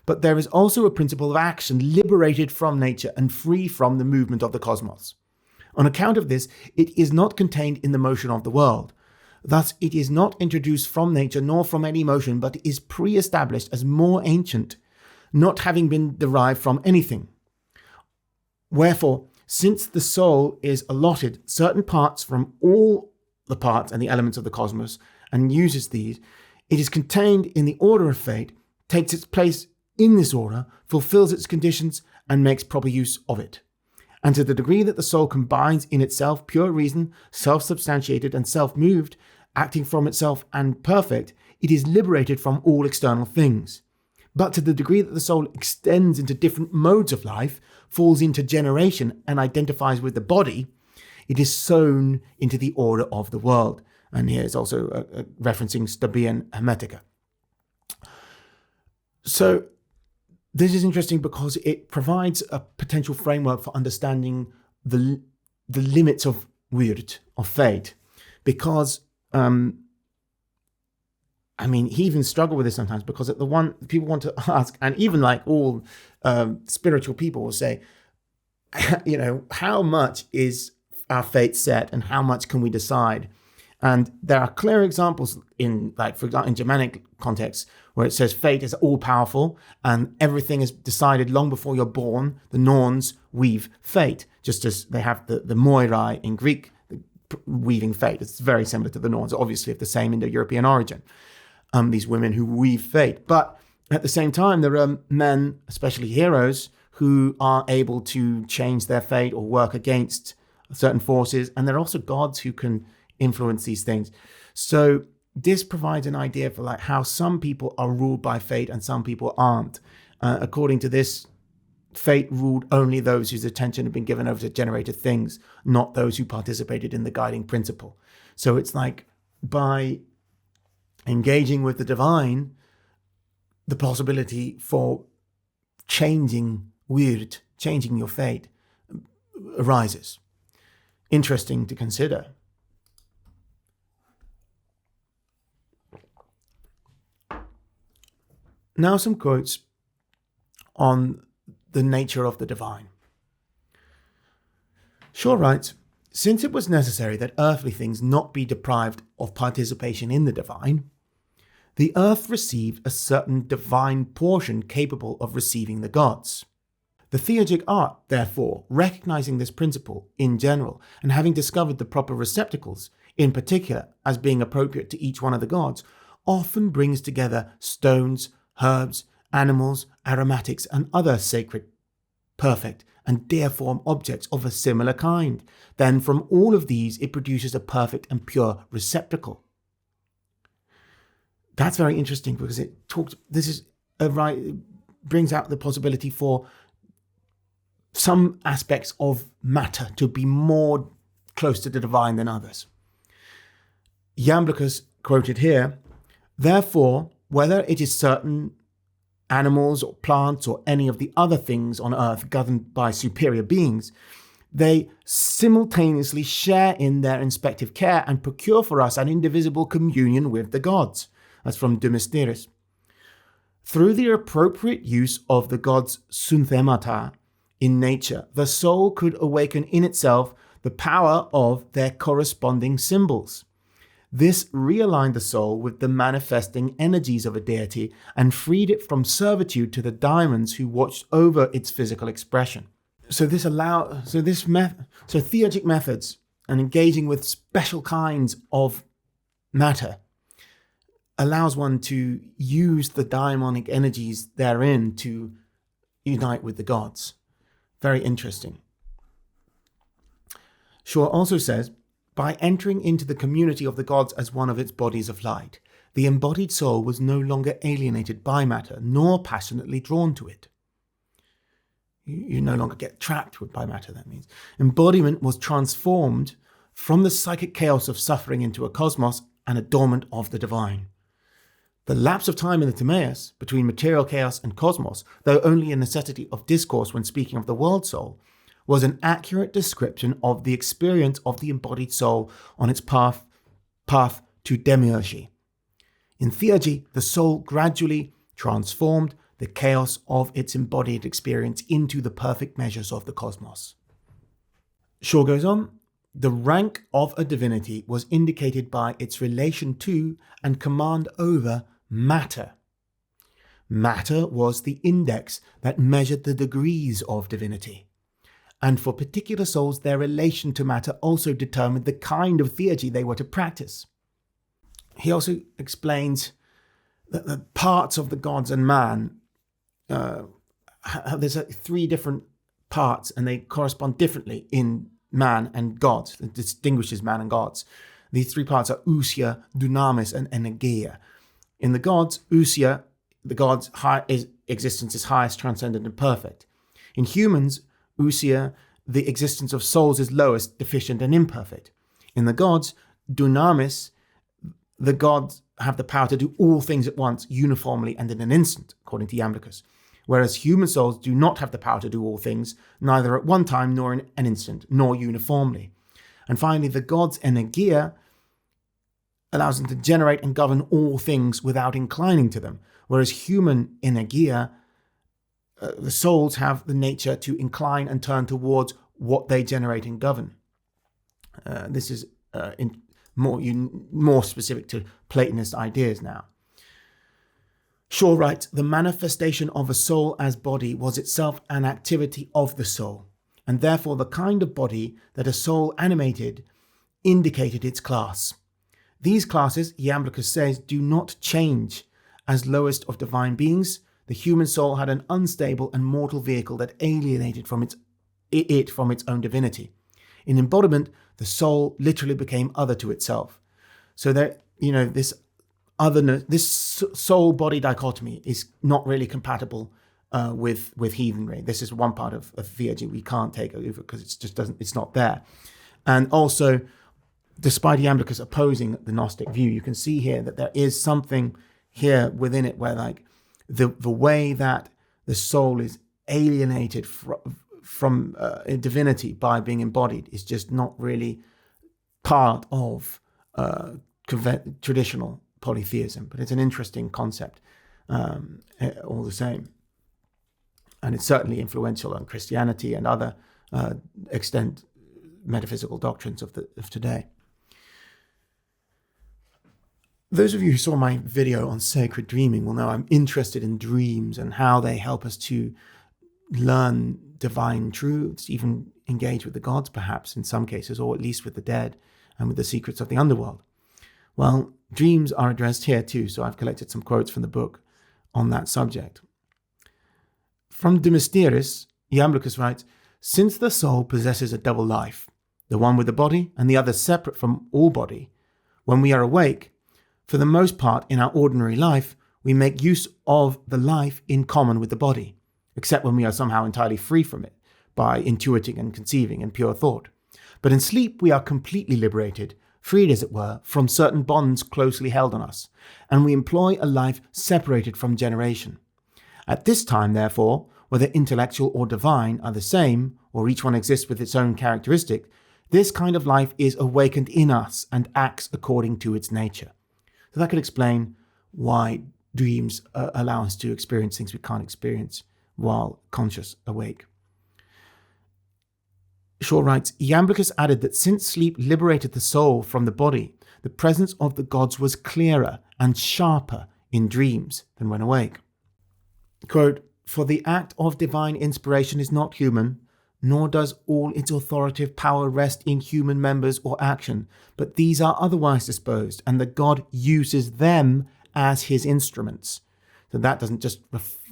but there is also a principle of action liberated from nature and free from the movement of the cosmos. On account of this, it is not contained in the motion of the world. Thus, it is not introduced from nature nor from any motion, but is pre-established as more ancient, not having been derived from anything. Wherefore, since the soul is allotted certain parts from all the parts and the elements of the cosmos, and uses these, it is contained in the order of fate, takes its place in this order, fulfills its conditions, and makes proper use of it. And to the degree that the soul combines in itself pure reason, self-substantiated and self-moved, acting from itself and perfect, it is liberated from all external things. But to the degree that the soul extends into different modes of life, falls into generation, and identifies with the body, it is sown into the order of the world. And here is also referencing Stabian Hermetica. So this is interesting because it provides a potential framework for understanding the limits of wird, of fate. Because, heathens struggle with this sometimes, because at the one people want to ask, and even like all spiritual people will say, how much is our fate set and how much can we decide? And there are clear examples in, like, for example, in Germanic contexts where it says fate is all powerful and everything is decided long before you're born. The Norns weave fate, just as they have the Moirai in Greek weaving fate. It's very similar to the Norns, obviously of the same Indo-European origin. These women who weave fate. But at the same time, there are men, especially heroes, who are able to change their fate or work against certain forces. And there are also gods who can influence these things. So this provides an idea for like how some people are ruled by fate and some people aren't. According to this, fate ruled only those whose attention had been given over to generated things, not those who participated in the guiding principle. So it's like by engaging with the divine, the possibility for changing wird, changing your fate, arises. Interesting to consider. Now some quotes on the nature of the divine. Shaw writes, since it was necessary that earthly things not be deprived of participation in the the earth received a certain divine portion capable of receiving the gods. The Theurgic art, therefore, recognizing this principle in general and having discovered the proper receptacles, in particular, as being appropriate to each one of the gods, often brings together stones, herbs, animals, aromatics, and other sacred, perfect, and deiform objects of a similar kind. Then from all of these it produces a perfect and pure receptacle. That's very interesting because it brings out the possibility for some aspects of matter to be more close to the divine than others. Iamblichus, quoted here, therefore, whether it is certain animals or plants or any of the other things on earth governed by superior beings, they simultaneously share in their respective care and procure for us an indivisible communion with the gods. That's from De Mysteris. Through the appropriate use of the gods' synthemata in nature, the soul could awaken in itself the power of their corresponding symbols. This realigned the soul with the manifesting energies of a deity and freed it from servitude to the daimons who watched over its physical expression. So theurgic methods and engaging with special kinds of matter allows one to use the daimonic energies therein to unite with the gods. Very interesting. Shaw also says, by entering into the community of the gods as one of its bodies of light, the embodied soul was no longer alienated by matter, nor passionately drawn to it. You no longer get trapped by matter, that means. Embodiment was transformed from the psychic chaos of suffering into a cosmos and adornment of the divine. The lapse of time in the Timaeus between material chaos and cosmos, though only a necessity of discourse when speaking of the world soul, was an accurate description of the experience of the embodied soul on its path to demiurgy. In Theurgy, the soul gradually transformed the chaos of its embodied experience into the perfect measures of the cosmos. Shaw goes on, the rank of a divinity was indicated by its relation to and command over matter. Matter was the index that measured the degrees of divinity. And for particular souls, their relation to matter also determined the kind of theurgy they were to practice. He also explains that the parts of the gods and man, there's three different parts and they correspond differently in man and gods. It distinguishes man and gods. These three parts are ousia, dunamis, and energeia. In the gods, ousia, the gods' existence is highest, transcendent, and perfect. In humans, ousia, the existence of souls is lowest, deficient, and imperfect. In the gods, dunamis, the gods have the power to do all things at once, uniformly, and in an instant, according to Iamblichus. Whereas human souls do not have the power to do all things, neither at one time, nor in an instant, nor uniformly. And finally, the gods' energeia allows them to generate and govern all things without inclining to them, whereas human energeia, the souls have the nature to incline and turn towards what they generate and govern. This is more specific to Platonist ideas now. Shaw writes, the manifestation of a soul as body was itself an activity of the soul, and therefore the kind of body that a soul animated indicated its class. These classes, Iamblichus says, do not change. As lowest of divine beings, the human soul had an unstable and mortal vehicle that alienated from its own divinity. In embodiment, the soul literally became other to itself. So that, this otherness, this soul-body dichotomy is not really compatible with heathenry. This is one part of theurgy we can't take over because it's not there. And also, despite Iamblichus opposing the Gnostic view, you can see here that there is something here within it where the way that the soul is alienated from divinity by being embodied is just not really part of traditional polytheism, but it's an interesting concept all the same. And it's certainly influential on Christianity and other extant metaphysical doctrines of today. Those of you who saw my video on sacred dreaming will know I'm interested in dreams and how they help us to learn divine truths, even engage with the gods, perhaps in some cases, or at least with the dead and with the secrets of the underworld. Well, dreams are addressed here too, so I've collected some quotes from the book on that subject. From De Mysteris, Iamblichus writes, "Since the soul possesses a double life, the one with the body and the other separate from all body, when we are awake, for the most part in our ordinary life, we make use of the life in common with the body, except when we are somehow entirely free from it by intuiting and conceiving in pure thought. But in sleep we are completely liberated, freed as it were, from certain bonds closely held on us, and we employ a life separated from generation. At this time, therefore, whether intellectual or divine are the same, or each one exists with its own characteristic, this kind of life is awakened in us and acts according to its nature." So that could explain why dreams allow us to experience things we can't experience while conscious awake. Shaw writes, "Iamblichus added that since sleep liberated the soul from the body, the presence of the gods was clearer and sharper in dreams than when awake." Quote, "For the act of divine inspiration is not human, nor does all its authoritative power rest in human members or action, but these are otherwise disposed, and the god uses them as his instruments." So that doesn't just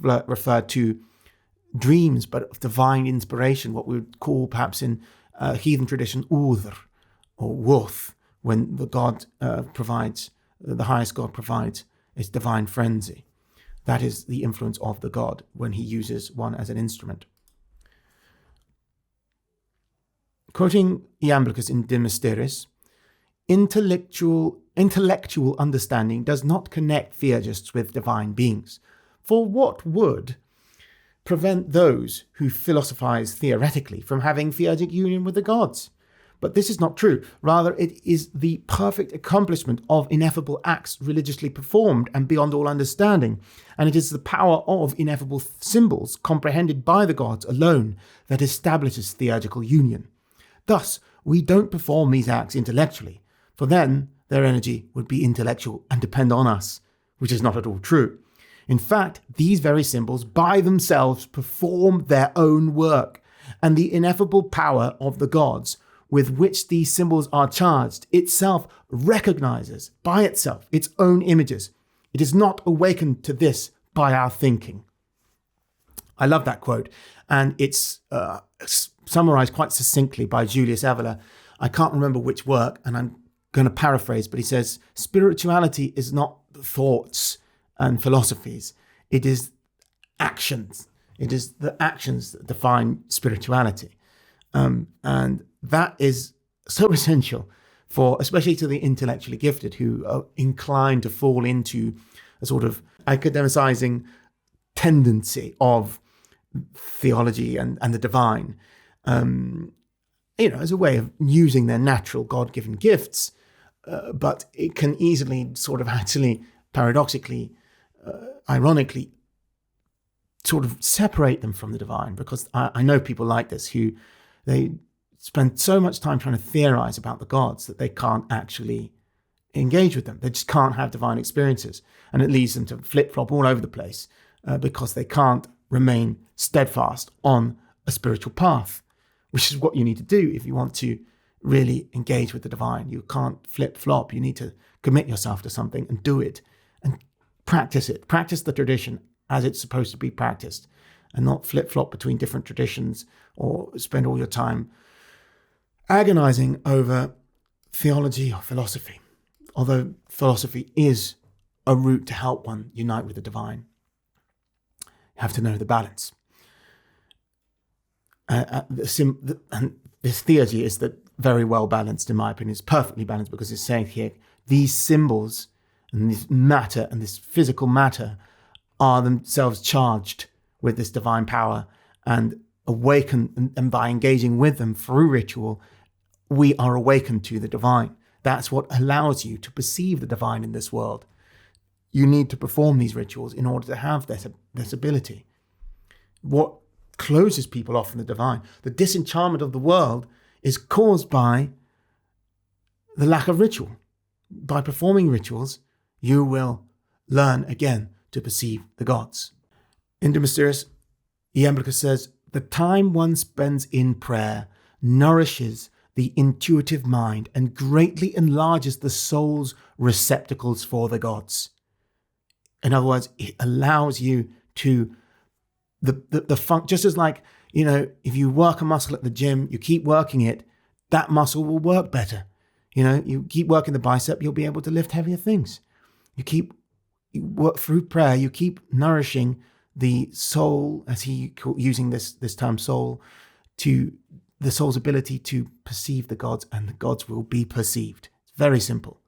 refer to dreams, but of divine inspiration, what we would call perhaps in heathen tradition, udr or wuth, when the god provides, the highest god provides its divine frenzy. That is the influence of the god when he uses one as an instrument. Quoting Iamblichus in De Mysteris, intellectual understanding does not connect theurgists with divine beings. For what would prevent those who philosophize theoretically from having theurgic union with the gods? But this is not true. Rather, it is the perfect accomplishment of ineffable acts religiously performed and beyond all understanding. And it is the power of ineffable symbols comprehended by the gods alone that establishes theurgical union. Thus, we don't perform these acts intellectually, for then their energy would be intellectual and depend on us, which is not at all true. In fact, these very symbols by themselves perform their own work, and the ineffable power of the gods with which these symbols are charged itself recognizes by itself its own images. It is not awakened to this by our thinking. I love that quote, and it's summarized quite succinctly by Julius Evola. I can't remember which work, and I'm going to paraphrase, but he says, "Spirituality is not thoughts and philosophies. It is actions. It is the actions that define spirituality." And that is so essential for, especially to the intellectually gifted who are inclined to fall into a sort of academicizing tendency of theology and the divine, as a way of using their natural God-given gifts. But it can easily sort of actually, paradoxically, ironically, sort of separate them from the divine, because I know people like this who they spend so much time trying to theorize about the gods that they can't actually engage with them. They just can't have divine experiences, and it leads them to flip-flop all over the place because they can't remain steadfast on a spiritual path, which is what you need to do if you want to really engage with the divine. You can't flip-flop. You need to commit yourself to something and do it and practice it. Practice the tradition as it's supposed to be practiced, and not flip-flop between different traditions or spend all your time agonizing over theology or philosophy. Although philosophy is a route to help one unite with the divine, you have to know the balance. And this theurgy is very well balanced, in my opinion. It's perfectly balanced because it's saying here, these symbols and this matter and this physical matter are themselves charged with this divine power and awaken, and by engaging with them through ritual, we are awakened to the divine. That's what allows you to perceive the divine in this world. You need to perform these rituals in order to have this ability. What closes people off from the divine, the disenchantment of the world, is caused by the lack of ritual. By performing rituals, you will learn again to perceive the gods. In the Mysterious, Iamblichus says, the time one spends in prayer nourishes the intuitive mind and greatly enlarges the soul's receptacles for the gods. In other words, it allows you to, just as like, if you work a muscle at the gym, you keep working it, that muscle will work better. You keep working the bicep, you'll be able to lift heavier things. You work through prayer, you keep nourishing the soul, as using this term soul, to the soul's ability to perceive the gods, and the gods will be perceived. It's very simple.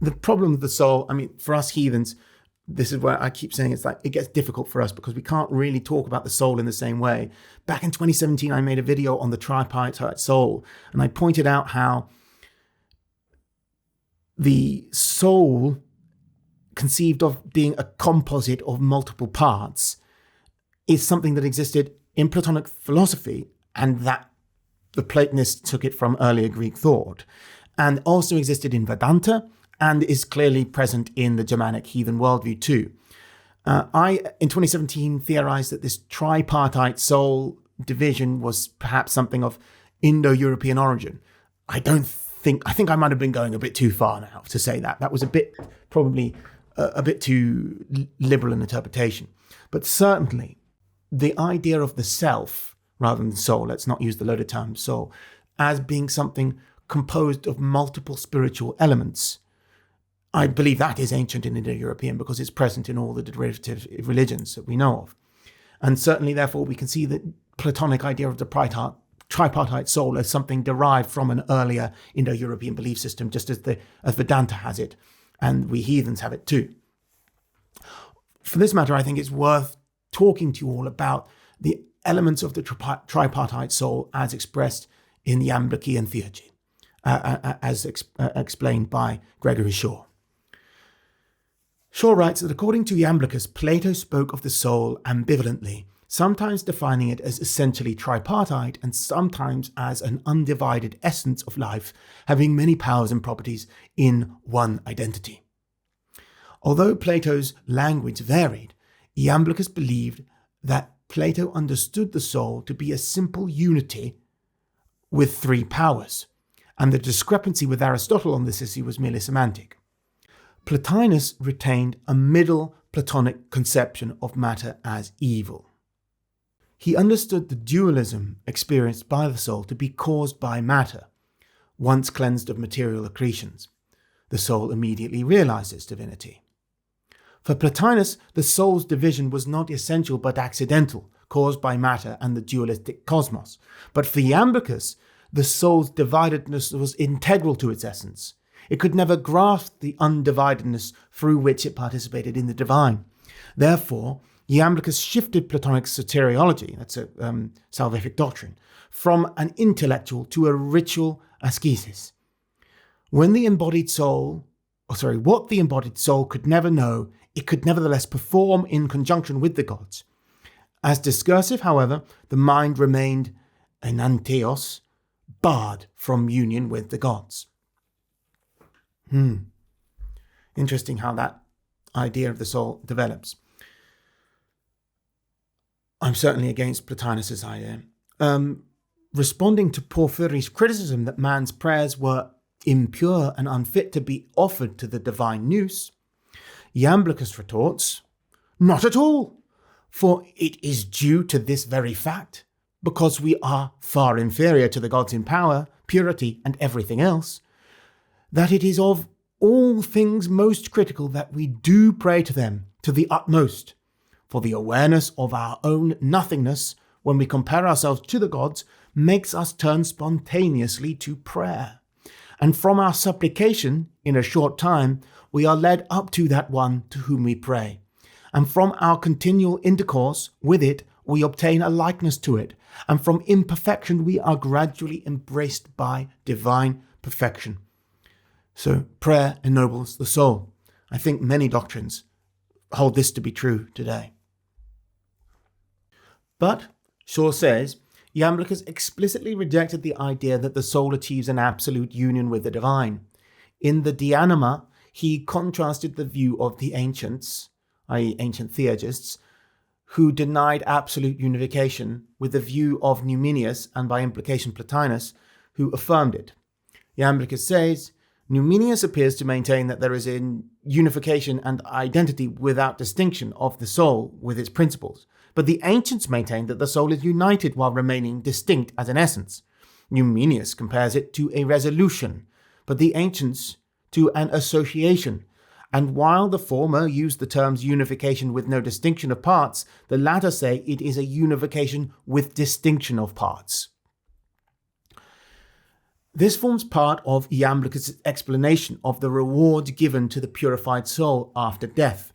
The problem with the soul, for us heathens, this is where I keep saying it's like it gets difficult for us because we can't really talk about the soul in the same way. Back in 2017, I made a video on the tripartite soul, and I pointed out how the soul, conceived of being a composite of multiple parts, is something that existed in Platonic philosophy, and that the Platonists took it from earlier Greek thought, and also existed in Vedanta, and is clearly present in the Germanic heathen worldview too. I, in 2017, theorized that this tripartite soul division was perhaps something of Indo-European origin. I think I might have been going a bit too far now to say that. That was probably a bit too liberal an interpretation. But certainly, the idea of the self, rather than the soul, let's not use the loaded term soul, as being something composed of multiple spiritual elements, I believe that is ancient in Indo-European because it's present in all the derivative religions that we know of. And certainly, therefore, we can see the Platonic idea of the tripartite soul as something derived from an earlier Indo-European belief system, just as Vedanta has it, and we heathens have it too. For this matter, I think it's worth talking to you all about the elements of the tripartite soul as expressed in the Iamblichi and Theurgy, as explained by Gregory Shaw. Shaw writes that according to Iamblichus, Plato spoke of the soul ambivalently, sometimes defining it as essentially tripartite and sometimes as an undivided essence of life, having many powers and properties in one identity. Although Plato's language varied, Iamblichus believed that Plato understood the soul to be a simple unity with three powers, and the discrepancy with Aristotle on this issue was merely semantic. Plotinus retained a middle Platonic conception of matter as evil. He understood the dualism experienced by the soul to be caused by matter. Once cleansed of material accretions, the soul immediately realized its divinity. For Plotinus, the soul's division was not essential but accidental, caused by matter and the dualistic cosmos. But for Iamblichus, the soul's dividedness was integral to its essence. It could never grasp the undividedness through which it participated in the divine. Therefore, Iamblichus shifted Platonic soteriology, that's a salvific doctrine, from an intellectual to a ritual ascesis. What the embodied soul could never know, it could nevertheless perform in conjunction with the gods. As discursive, however, the mind remained enantios, barred from union with the gods. Interesting how that idea of the soul develops. I'm certainly against Plotinus's idea. Responding to Porphyry's criticism that man's prayers were impure and unfit to be offered to the divine nous, Iamblichus retorts, "Not at all, for it is due to this very fact, because we are far inferior to the gods in power, purity, and everything else, that it is of all things most critical that we do pray to them to the utmost. For the awareness of our own nothingness, when we compare ourselves to the gods, makes us turn spontaneously to prayer. And from our supplication, in a short time, we are led up to that one to whom we pray. And from our continual intercourse with it, we obtain a likeness to it. And from imperfection, we are gradually embraced by divine perfection." So prayer ennobles the soul. I think many doctrines hold this to be true today. But, Shaw says, Iamblichus explicitly rejected the idea that the soul achieves an absolute union with the divine. In the De Anima, he contrasted the view of the ancients, i.e. ancient Theurgists, who denied absolute unification, with the view of Numenius, and by implication Plotinus, who affirmed it. Iamblichus says, Numenius appears to maintain that there is a unification and identity without distinction of the soul with its principles, but the ancients maintain that the soul is united while remaining distinct as an essence. Numenius compares it to a resolution, but the ancients to an association, and while the former use the terms unification with no distinction of parts, the latter say it is a unification with distinction of parts. This forms part of Iamblichus' explanation of the reward given to the purified soul after death.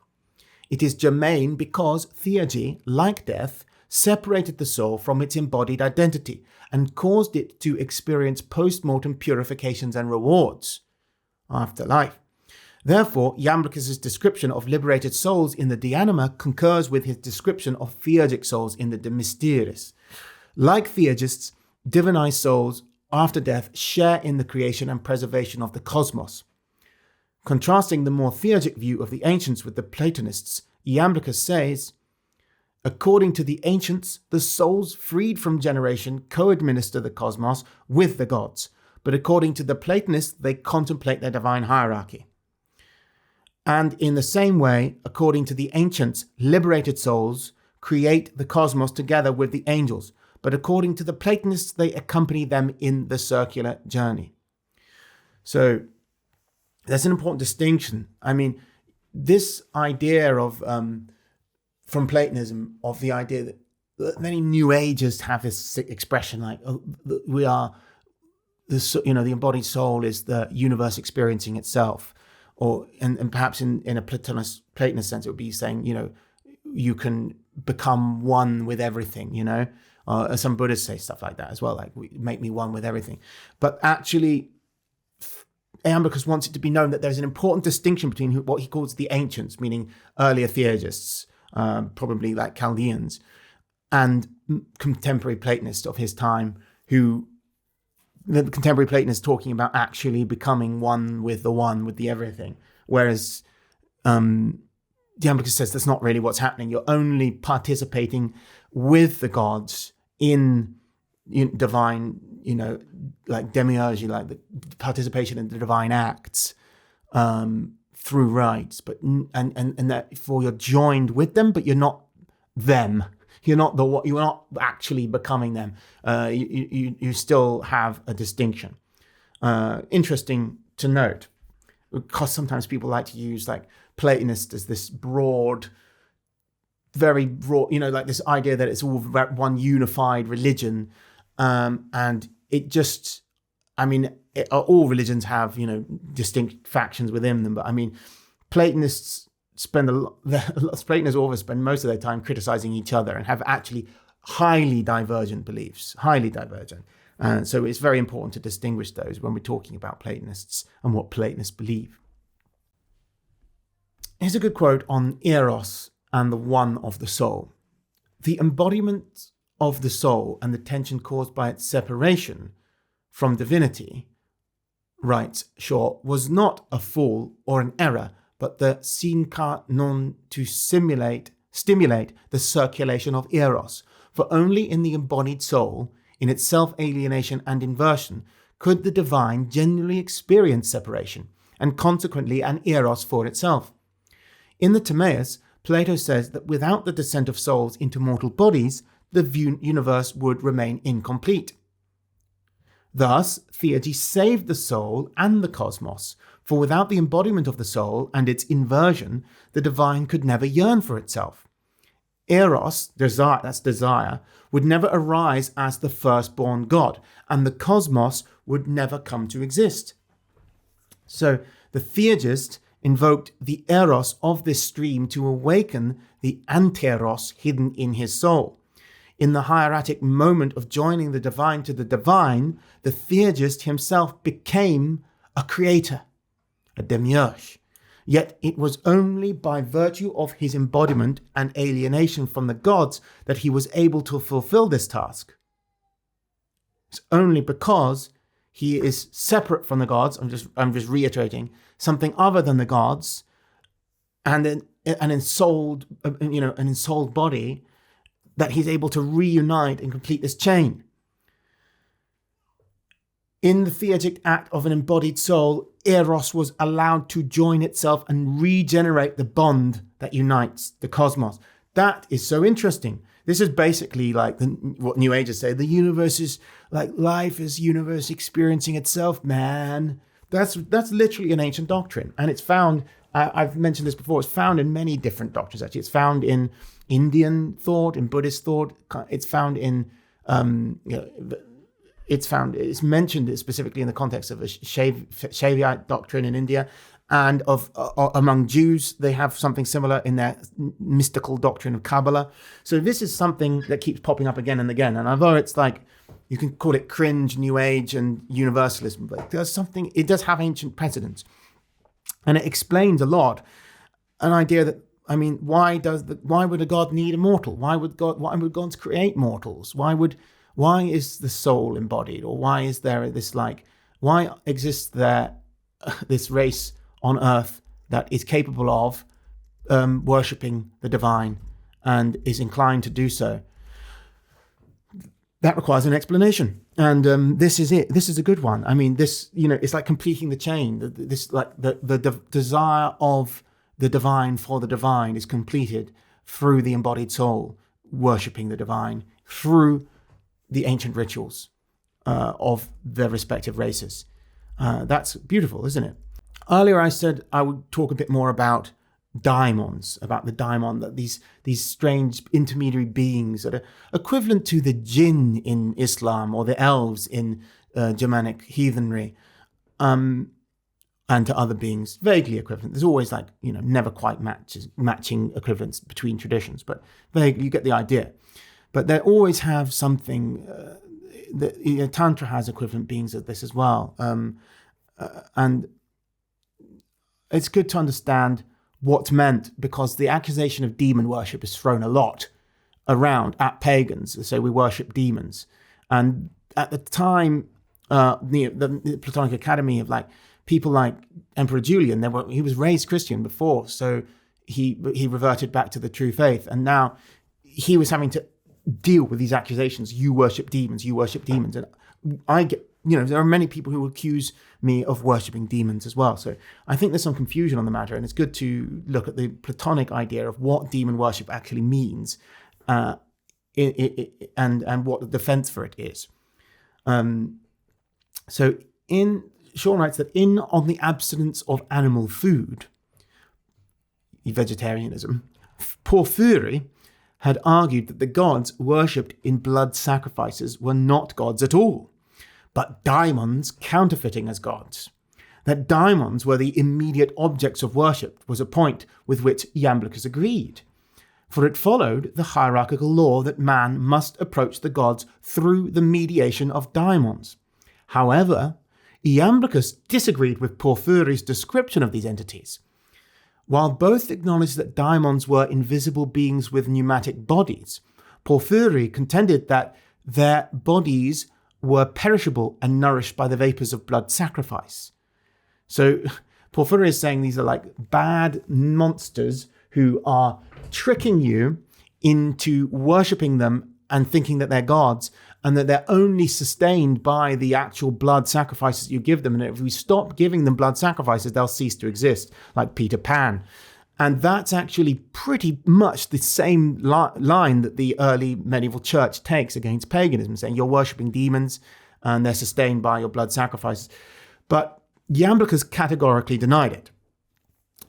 It is germane because Theurgy, like death, separated the soul from its embodied identity and caused it to experience post-mortem purifications and rewards after life. Therefore, Iamblichus' description of liberated souls in the De Anima concurs with his description of Theurgic souls in the De Mysteris. Like Theurgists, divinized souls after death share in the creation and preservation of the cosmos. Contrasting the more Theurgic view of the ancients with the Platonists, Iamblichus says, according to the ancients, the souls freed from generation co-administer the cosmos with the gods, but according to the Platonists, they contemplate their divine hierarchy. And in the same way, according to the ancients, liberated souls create the cosmos together with the angels, but according to the Platonists, they accompany them in the circular journey. So that's an important distinction. I mean, this idea of, from Platonism, of the idea that many New Agers have this expression like, we are, the embodied soul is the universe experiencing itself. And perhaps in a Platonist sense, it would be saying, you can become one with everything, some Buddhists say stuff like that as well, like, make me one with everything. But actually, Iamblichus wants it to be known that there's an important distinction between what he calls the ancients, meaning earlier Theurgists, probably like Chaldeans, and contemporary Platonists of his time, who the contemporary Platonists talking about actually becoming one, with the everything. Whereas Iamblichus says that's not really what's happening. You're only participating with the gods in divine, like demiurgy, like the participation in the divine acts through rites, but and therefore you're joined with them, but you're not them. You're not actually becoming them. You still have a distinction. Interesting to note, because sometimes people like to use like Platonist as this broad, very broad, like this idea that it's all one unified religion, and it just, all religions have distinct factions within them, but Platonists Platonists always spend most of their time criticizing each other and have actually highly divergent beliefs, so it's very important to distinguish those when we're talking about Platonists and what Platonists believe. Here's a good quote on Eros and the one of the soul. The embodiment of the soul and the tension caused by its separation from divinity, writes Shaw, was not a fall or an error, but the sine non to stimulate the circulation of Eros. For only in the embodied soul, in its self-alienation and inversion, could the divine genuinely experience separation, and consequently an Eros for itself. In the Timaeus, Plato says that without the descent of souls into mortal bodies, the universe would remain incomplete. Thus, Theurgy saved the soul and the cosmos, for without the embodiment of the soul and its inversion, the divine could never yearn for itself. Eros, desire, would never arise as the firstborn god, and the cosmos would never come to exist. So the Theurgist invoked the Eros of this stream to awaken the anteros hidden in his soul. In the hieratic moment of joining the divine to the divine, the Theurgist himself became a creator, a demiurge. Yet it was only by virtue of his embodiment and alienation from the gods that he was able to fulfill this task. It's only because He is separate from the gods. I'm just reiterating, something other than the gods, and an ensouled body that he's able to reunite and complete this chain. In the theurgic act of an embodied soul, Eros was allowed to join itself and regenerate the bond that unites the cosmos. That is so interesting. This is basically like what New Agers say, the universe is like life is universe experiencing itself, man. That's literally an ancient doctrine. And it's found, I've mentioned this before, it's found in many different doctrines actually. It's found in Indian thought, in Buddhist thought. It's found in, it's mentioned specifically in the context of a Shaivite doctrine in India, and among Jews, they have something similar in their mystical doctrine of Kabbalah. So this is something that keeps popping up again and again. And although it's like, you can call it cringe, New Age, and universalism, but there's something, it does have ancient precedents. And it explains a lot, an idea that, I mean, why would a God need a mortal? Why would God create mortals? Why is the soul embodied? Or why is there why exists there this race on earth that is capable of worshipping the divine and is inclined to do so? That requires an explanation. And this is it. This is a good one. I mean, this, it's like completing the chain. The desire of the divine for the divine is completed through the embodied soul worshipping the divine through the ancient rituals of their respective races. That's beautiful, isn't it? Earlier I said I would talk a bit more about daimons, about the daimon, that these strange intermediary beings that are equivalent to the jinn in Islam or the elves in Germanic heathenry, and to other beings, vaguely equivalent. There's always never quite matching equivalence between traditions, but vaguely you get the idea. But they always have something, Tantra has equivalent beings of this as well. And it's good to understand what's meant, because the accusation of demon worship is thrown a lot around at pagans. They say we worship demons. And at the time, the Platonic Academy of people like Emperor Julian, he was raised Christian before, so he reverted back to the true faith. And now he was having to deal with these accusations. You worship demons. And I get, there are many people who accuse me of worshipping demons as well. So I think there's some confusion on the matter, and it's good to look at the Platonic idea of what demon worship actually means, and what the defense for it is. So Shaw writes that on the abstinence of animal food, vegetarianism, Porphyry had argued that the gods worshipped in blood sacrifices were not gods at all, but daimons counterfeiting as gods. That daimons were the immediate objects of worship was a point with which Iamblichus agreed, for it followed the hierarchical law that man must approach the gods through the mediation of daimons. However, Iamblichus disagreed with Porphyry's description of these entities. While both acknowledged that daimons were invisible beings with pneumatic bodies, Porphyry contended that their bodies were perishable and nourished by the vapors of blood sacrifice. So Porphyry is saying these are bad monsters who are tricking you into worshipping them and thinking that they're gods, and that they're only sustained by the actual blood sacrifices you give them. And if we stop giving them blood sacrifices, they'll cease to exist, like Peter Pan. And that's actually pretty much the same line that the early medieval church takes against paganism, saying you're worshipping demons and they're sustained by your blood sacrifices. But Iamblichus categorically denied it.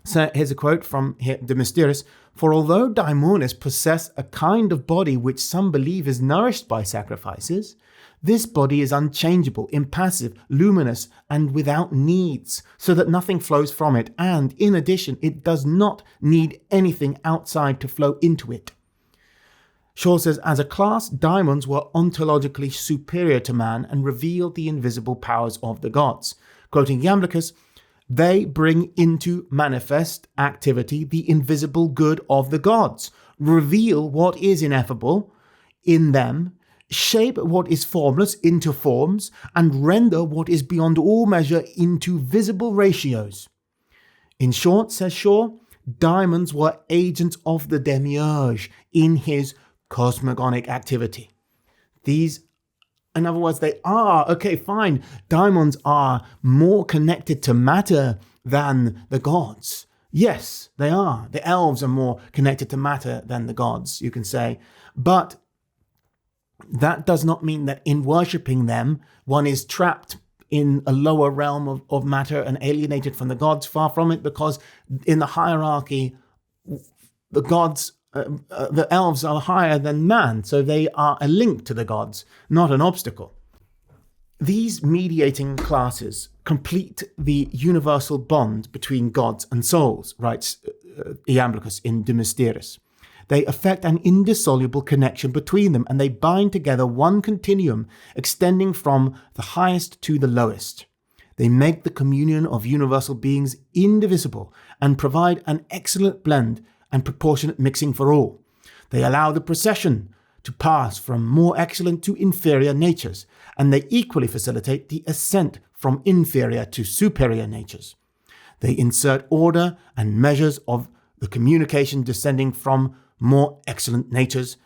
So here's a quote from De Mysteris. For although daimones possess a kind of body which some believe is nourished by sacrifices, this body is unchangeable, impassive, luminous, and without needs, so that nothing flows from it, and, in addition, it does not need anything outside to flow into it. Shaw says, as a class, daimons were ontologically superior to man and revealed the invisible powers of the gods. Quoting Iamblichus, they bring into manifest activity the invisible good of the gods, reveal what is ineffable in them, shape what is formless into forms, and render what is beyond all measure into visible ratios. In short, says Shaw, diamonds were agents of the demiurge in his cosmogonic activity. These, in other words, they are, okay, fine, diamonds are more connected to matter than the gods. Yes, they are. The elves are more connected to matter than the gods, you can say. But that does not mean that in worshipping them, one is trapped in a lower realm of matter and alienated from the gods. Far from it, because in the hierarchy, the gods, the elves are higher than man, so they are a link to the gods, not an obstacle. These mediating classes complete the universal bond between gods and souls, writes Iamblichus in De Mysteris. They effect an indissoluble connection between them, and they bind together one continuum extending from the highest to the lowest. They make the communion of universal beings indivisible and provide an excellent blend and proportionate mixing for all. They allow the procession to pass from more excellent to inferior natures, and they equally facilitate the ascent from inferior to superior natures. They insert order and measures of the communication descending from more excellent natures.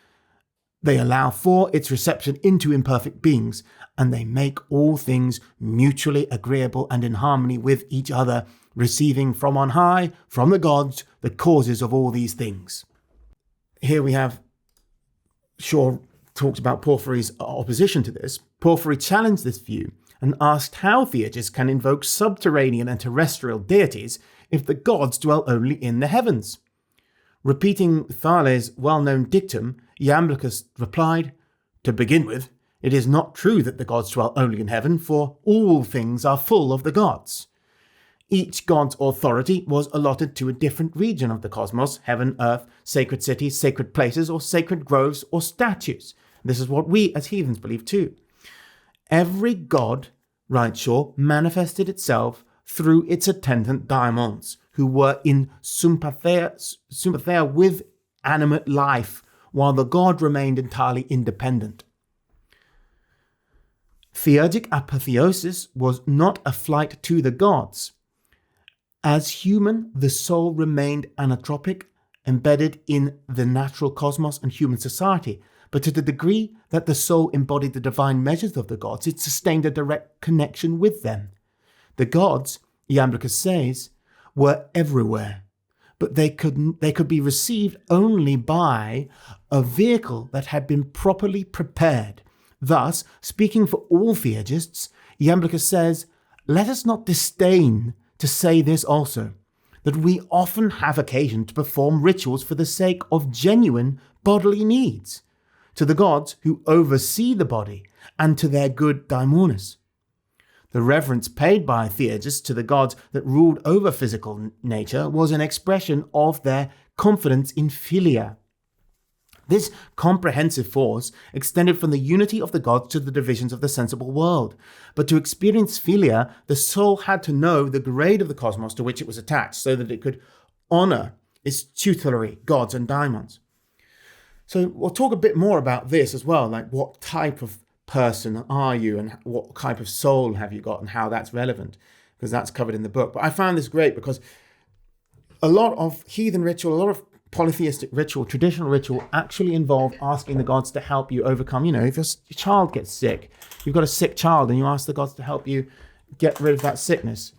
They allow for its reception into imperfect beings, and they make all things mutually agreeable and in harmony with each other, receiving from on high, from the gods, the causes of all these things. Here we have Shaw talks about Porphyry's opposition to this. Porphyry challenged this view and asked how theurgists can invoke subterranean and terrestrial deities if the gods dwell only in the heavens. Repeating Thales' well-known dictum, Iamblichus replied, "To begin with, it is not true that the gods dwell only in heaven, for all things are full of the gods. Each god's authority was allotted to a different region of the cosmos, heaven, earth, sacred cities, sacred places, or sacred groves or statues. This is what we as heathens believe too. Every god, writes Shaw, manifested itself through its attendant daimons, who were in sympatheia with animate life, while the god remained entirely independent. Theurgic apotheosis was not a flight to the gods. As human, the soul remained anatropic, embedded in the natural cosmos and human society, but to the degree that the soul embodied the divine measures of the gods, it sustained a direct connection with them. The gods, Iamblichus says, were everywhere, but they could be received only by a vehicle that had been properly prepared. Thus, speaking for all theurgists, Iamblichus says, "Let us not disdain to say this also, that we often have occasion to perform rituals for the sake of genuine bodily needs, to the gods who oversee the body, and to their good daimones. The reverence paid by theurgists to the gods that ruled over physical nature was an expression of their confidence in philia. This comprehensive force extended from the unity of the gods to the divisions of the sensible world. But to experience philia, the soul had to know the grade of the cosmos to which it was attached, so that it could honor its tutelary gods and daimons." So we'll talk a bit more about this as well, like what type of person are you and what type of soul have you got and how that's relevant, because that's covered in the book. But I found this great because a lot of heathen ritual, a lot of polytheistic ritual, traditional ritual actually involve asking the gods to help you overcome. If your child gets sick, you've got a sick child and you ask the gods to help you get rid of that sickness.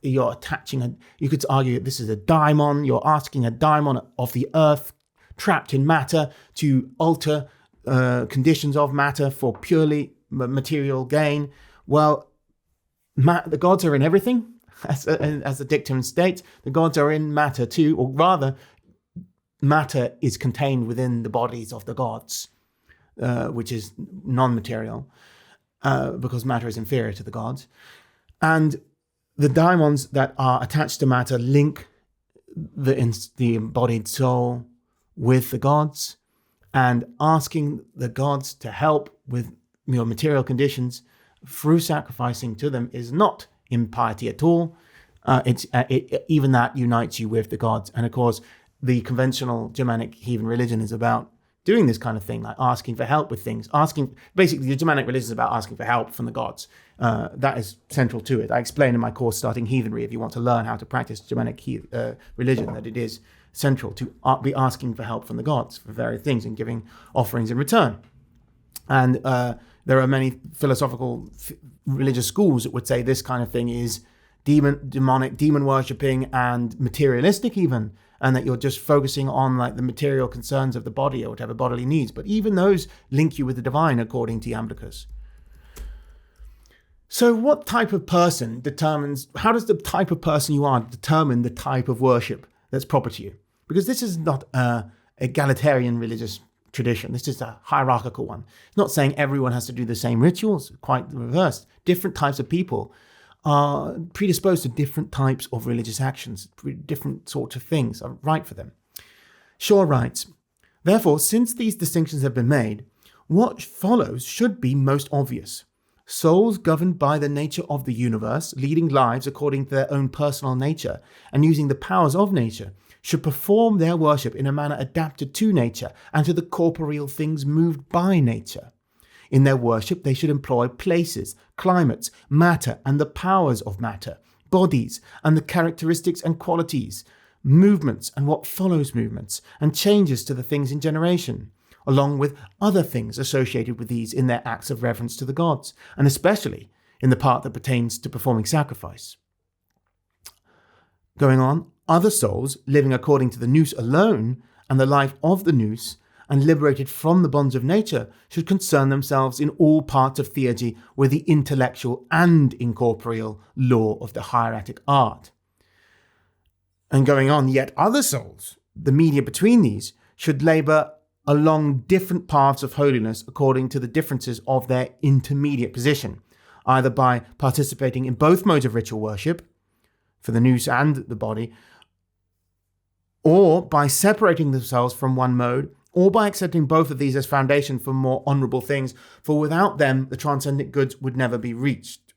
You're attaching you could argue this is a daimon, you're asking a daimon of the earth trapped in matter to alter conditions of matter for purely material gain. Well, the gods are in everything. As the dictum states, the gods are in matter too, or rather, matter is contained within the bodies of the gods, which is non-material, because matter is inferior to the gods. And the daimons that are attached to matter link the embodied soul with the gods, and asking the gods to help with your material conditions through sacrificing to them is not impiety at all. Even that unites you with the gods. And of course, the conventional Germanic heathen religion is about doing this kind of thing, like asking for help with things, basically the Germanic religion is about asking for help from the gods. That is central to it. I explain in my course, Starting Heathenry, if you want to learn how to practice Germanic religion, that it is central to be asking for help from the gods for various things and giving offerings in return. And there are many philosophical religious schools that would say this kind of thing is demonic, demon worshipping, and materialistic even, and that you're just focusing on like the material concerns of the body or whatever bodily needs. But even those link you with the divine, according to Iamblichus. So what type of person how does the type of person you are determine the type of worship that's proper to you? Because this is not an egalitarian religious tradition. This is a hierarchical one. It's not saying everyone has to do the same rituals, quite the reverse. Different types of people are predisposed to different types of religious actions, different sorts of things are right for them. Shaw writes, therefore, since these distinctions have been made, what follows should be most obvious. Souls governed by the nature of the universe, leading lives according to their own personal nature, and using the powers of nature, should perform their worship in a manner adapted to nature and to the corporeal things moved by nature. In their worship, they should employ places, climates, matter and the powers of matter, bodies and the characteristics and qualities, movements and what follows movements, and changes to the things in generation, along with other things associated with these in their acts of reverence to the gods, and especially in the part that pertains to performing sacrifice. Going on, other souls living according to the nous alone and the life of the nous, and liberated from the bonds of nature, should concern themselves in all parts of theurgy with the intellectual and incorporeal law of the hieratic art. And going on, yet other souls, the media between these, should labour along different paths of holiness according to the differences of their intermediate position, either by participating in both modes of ritual worship, for the nous and the body, or by separating themselves from one mode, or by accepting both of these as foundation for more honourable things, for without them the transcendent goods would never be reached.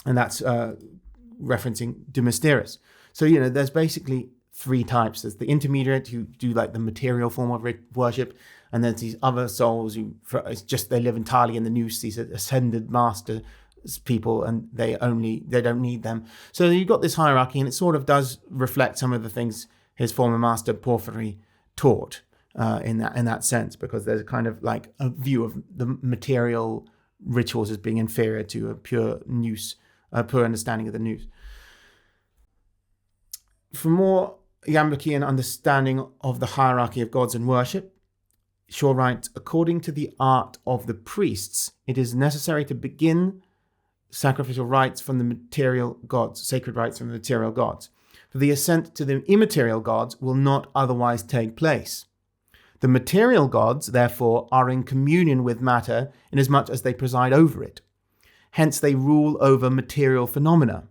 And that's referencing De Mysteris. So, there's basically three types. There's the intermediate who do like the material form of worship, and there's these other souls who they live entirely in the nous, these ascended master people, and they don't need them. So you've got this hierarchy, and it sort of does reflect some of the things his former master Porphyry taught in that sense, because there's kind of like a view of the material rituals as being inferior to a pure nous, a pure understanding of the nous. For more Iamblician understanding of the hierarchy of gods and worship, Shaw writes, according to the art of the priests, it is necessary to begin sacrificial rites from the material gods, sacred rites from the material gods. For the ascent to the immaterial gods will not otherwise take place. The material gods, therefore, are in communion with matter inasmuch as they preside over it. Hence they rule over material phenomena.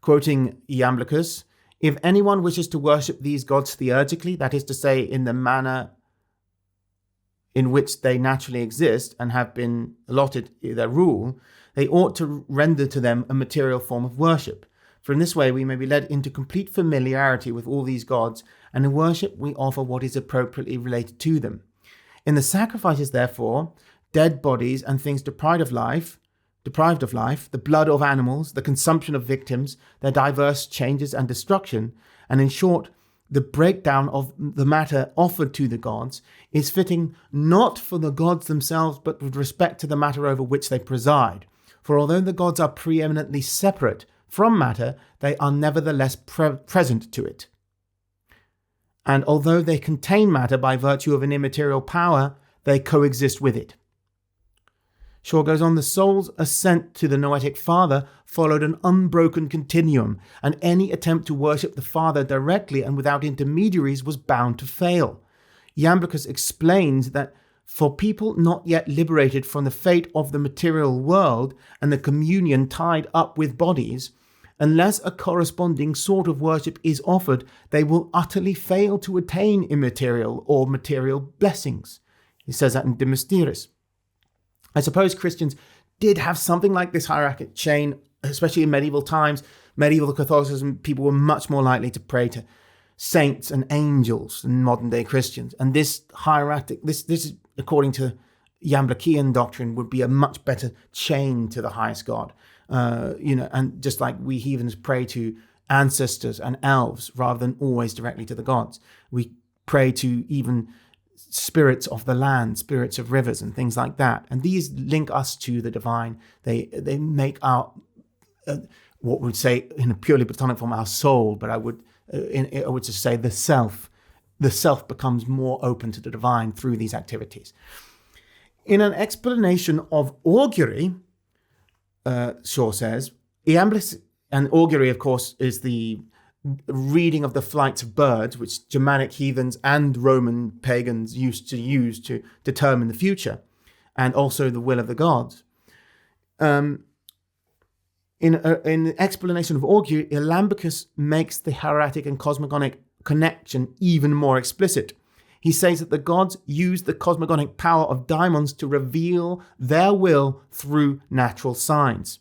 Quoting Iamblichus, if anyone wishes to worship these gods theurgically, that is to say, in the manner in which they naturally exist and have been allotted their rule, they ought to render to them a material form of worship. For in this way we may be led into complete familiarity with all these gods, and in worship we offer what is appropriately related to them. In the sacrifices, therefore, dead bodies and things deprived of life, the blood of animals, the consumption of victims, their diverse changes and destruction, and in short, the breakdown of the matter offered to the gods, is fitting not for the gods themselves, but with respect to the matter over which they preside. For although the gods are preeminently separate from matter, they are nevertheless present to it. And although they contain matter by virtue of an immaterial power, they coexist with it. Shaw goes on, the soul's ascent to the noetic Father followed an unbroken continuum, and any attempt to worship the Father directly and without intermediaries was bound to fail. Iamblichus explains that for people not yet liberated from the fate of the material world and the communion tied up with bodies, unless a corresponding sort of worship is offered, they will utterly fail to attain immaterial or material blessings. He says that in De Mysteris. I suppose Christians did have something like this hierarchic chain, especially in medieval times. Medieval Catholicism, people were much more likely to pray to saints and angels in modern day Christians. And this hieratic, this is according to Iamblichian doctrine, would be a much better chain to the highest God. And just like we heathens pray to ancestors and elves rather than always directly to the gods, we pray to even spirits of the land, spirits of rivers and things like that. And these link us to the divine. They make our, what would say in a purely Platonic form, our soul, but I would just say the self becomes more open to the divine through these activities. In an explanation of augury, Shaw says, Iamblichus, and augury, of course, is the reading of the flights of birds, which Germanic heathens and Roman pagans used to use to determine the future, and also the will of the gods. In the explanation of augury, Iamblichus makes the hieratic and cosmogonic connection even more explicit. He says that the gods use the cosmogonic power of daimons to reveal their will through natural signs.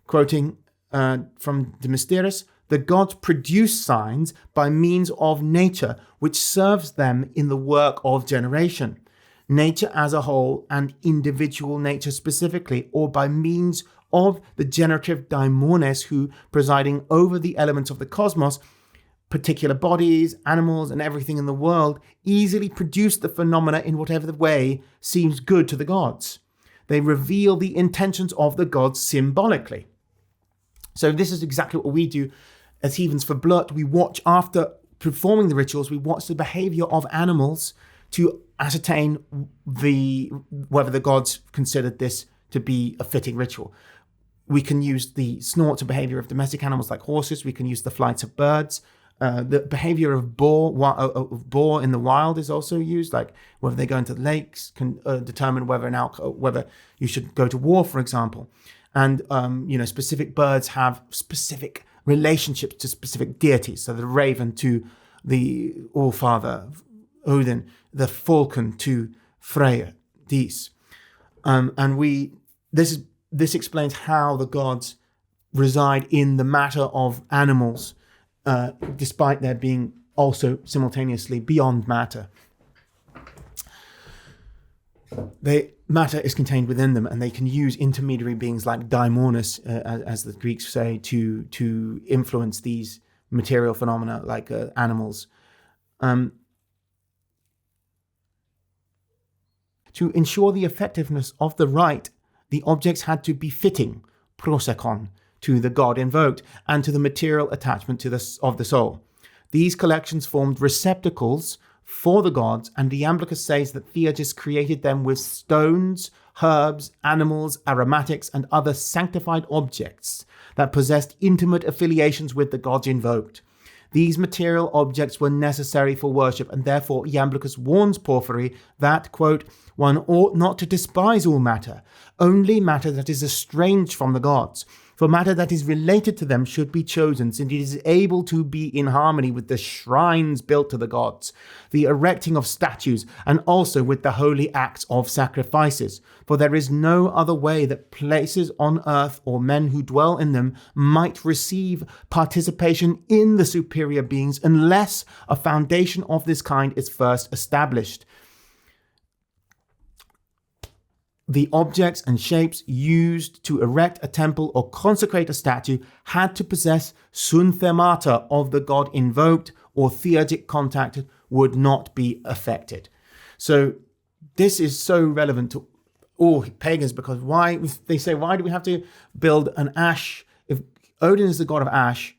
Quoting from De Mysteris, the gods produce signs by means of nature, which serves them in the work of generation. Nature as a whole and individual nature specifically, or by means of the generative daimones who, presiding over the elements of the cosmos, particular bodies, animals, and everything in the world, easily produce the phenomena in whatever way seems good to the gods. They reveal the intentions of the gods symbolically. So this is exactly what we do as heathens for Blut. We watch, after performing the rituals, we watch the behavior of animals to ascertain whether the gods considered this to be a fitting ritual. We can use the snorts and behavior of domestic animals like horses. We can use the flights of birds. The behavior of boar in the wild is also used, like whether they go into the lakes can determine whether you should go to war, for example. And specific birds have specific relationships to specific deities. So the raven to the All-Father Odin, the falcon to Freya, Dis. This explains how the gods reside in the matter of animals, despite their being also simultaneously beyond matter. Matter is contained within them, and they can use intermediary beings like daimones, as the Greeks say, to influence these material phenomena like animals. To ensure the effectiveness of the rite, the objects had to be fitting, prosekon, to the god invoked and to the material attachment of the soul. These collections formed receptacles for the gods, and Iamblichus says that Theurgists created them with stones, herbs, animals, aromatics, and other sanctified objects that possessed intimate affiliations with the gods invoked. These material objects were necessary for worship, and therefore Iamblichus warns Porphyry that, quote, one ought not to despise all matter, only matter that is estranged from the gods. For matter that is related to them should be chosen, since it is able to be in harmony with the shrines built to the gods, the erecting of statues, and also with the holy acts of sacrifices. For there is no other way that places on earth or men who dwell in them might receive participation in the superior beings unless a foundation of this kind is first established. The objects and shapes used to erect a temple or consecrate a statue had to possess synthemata of the god invoked, or theurgic contact would not be affected. So this is so relevant to all pagans, because why do we have to build an ash? If Odin is the god of ash,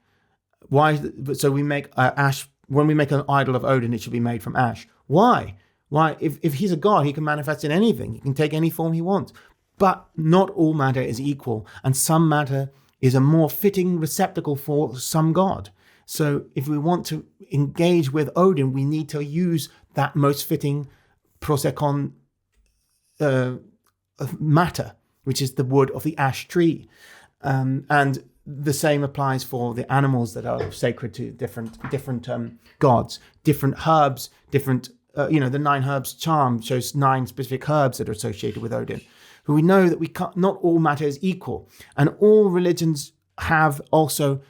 so we make ash, when we make an idol of Odin, it should be made from ash. Why? Why? If he's a god, he can manifest in anything. He can take any form he wants. But not all matter is equal, and some matter is a more fitting receptacle for some god. So if we want to engage with Odin, we need to use that most fitting prosekon matter, which is the wood of the ash tree. And the same applies for the animals that are sacred to different gods, different herbs, different the 9 herbs charm shows 9 specific herbs that are associated with Odin. But we know that not all matter is equal, and all religions have also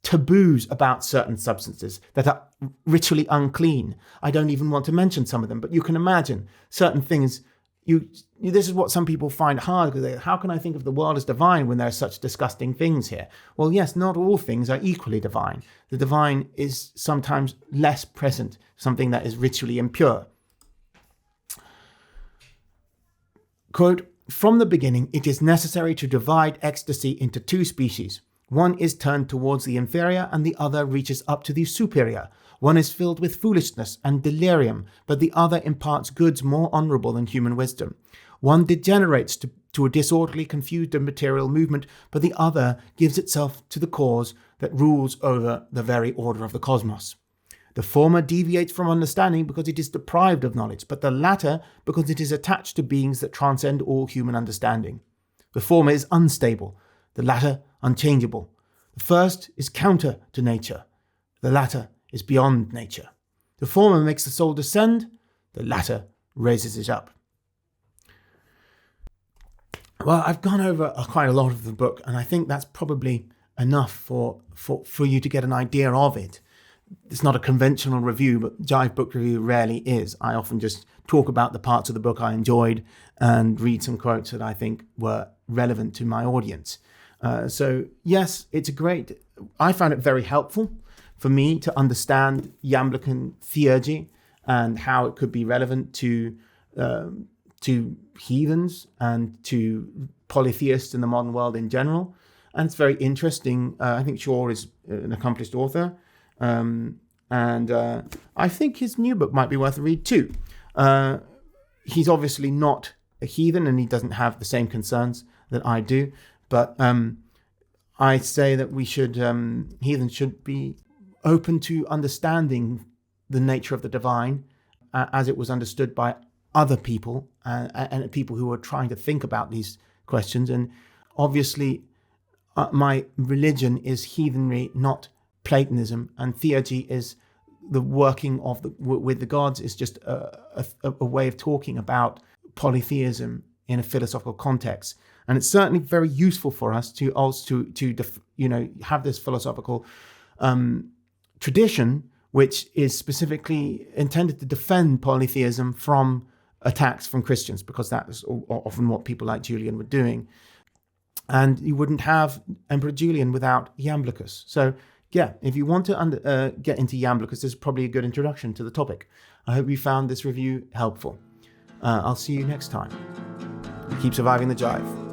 taboos about certain substances that are ritually unclean. I don't even want to mention some of them, but you can imagine certain things. This is what some people find hard, because how can I think of the world as divine when there are such disgusting things here? Well, yes, not all things are equally divine. The divine is sometimes less present, something that is ritually impure. Quote, "From the beginning, it is necessary to divide ecstasy into two species. One is turned towards the inferior and the other reaches up to the superior. One is filled with foolishness and delirium, but the other imparts goods more honorable than human wisdom. One degenerates to a disorderly, confused and material movement, but the other gives itself to the cause that rules over the very order of the cosmos. The former deviates from understanding because it is deprived of knowledge, but the latter because it is attached to beings that transcend all human understanding. The former is unstable, the latter unchangeable. The first is counter to nature, the latter is beyond nature. The former makes the soul descend, the latter raises it up." Well, I've gone over quite a lot of the book, and I think that's probably enough for you to get an idea of it. It's not a conventional review, but Jive Book Review rarely is. I often just talk about the parts of the book I enjoyed and read some quotes that I think were relevant to my audience. So yes, I found it very helpful for me to understand Iamblican theurgy and how it could be relevant to heathens and to polytheists in the modern world in general. And it's very interesting. I think Shaw is an accomplished author. And I think his new book might be worth a read too. He's obviously not a heathen and he doesn't have the same concerns that I do. But I say that heathens should be open to understanding the nature of the divine as it was understood by other people and people who were trying to think about these questions. And obviously, my religion is heathenry, not Platonism, and theurgy is the working of with the gods is just a way of talking about polytheism in a philosophical context. And it's certainly very useful for us to also have this philosophical tradition, which is specifically intended to defend polytheism from attacks from Christians, because that is often what people like Julian were doing. And you wouldn't have Emperor Julian without Iamblichus. So yeah, if you want to get into Iamblichus, this is probably a good introduction to the topic. I hope you found this review helpful. I'll see you next time. Keep surviving the jive.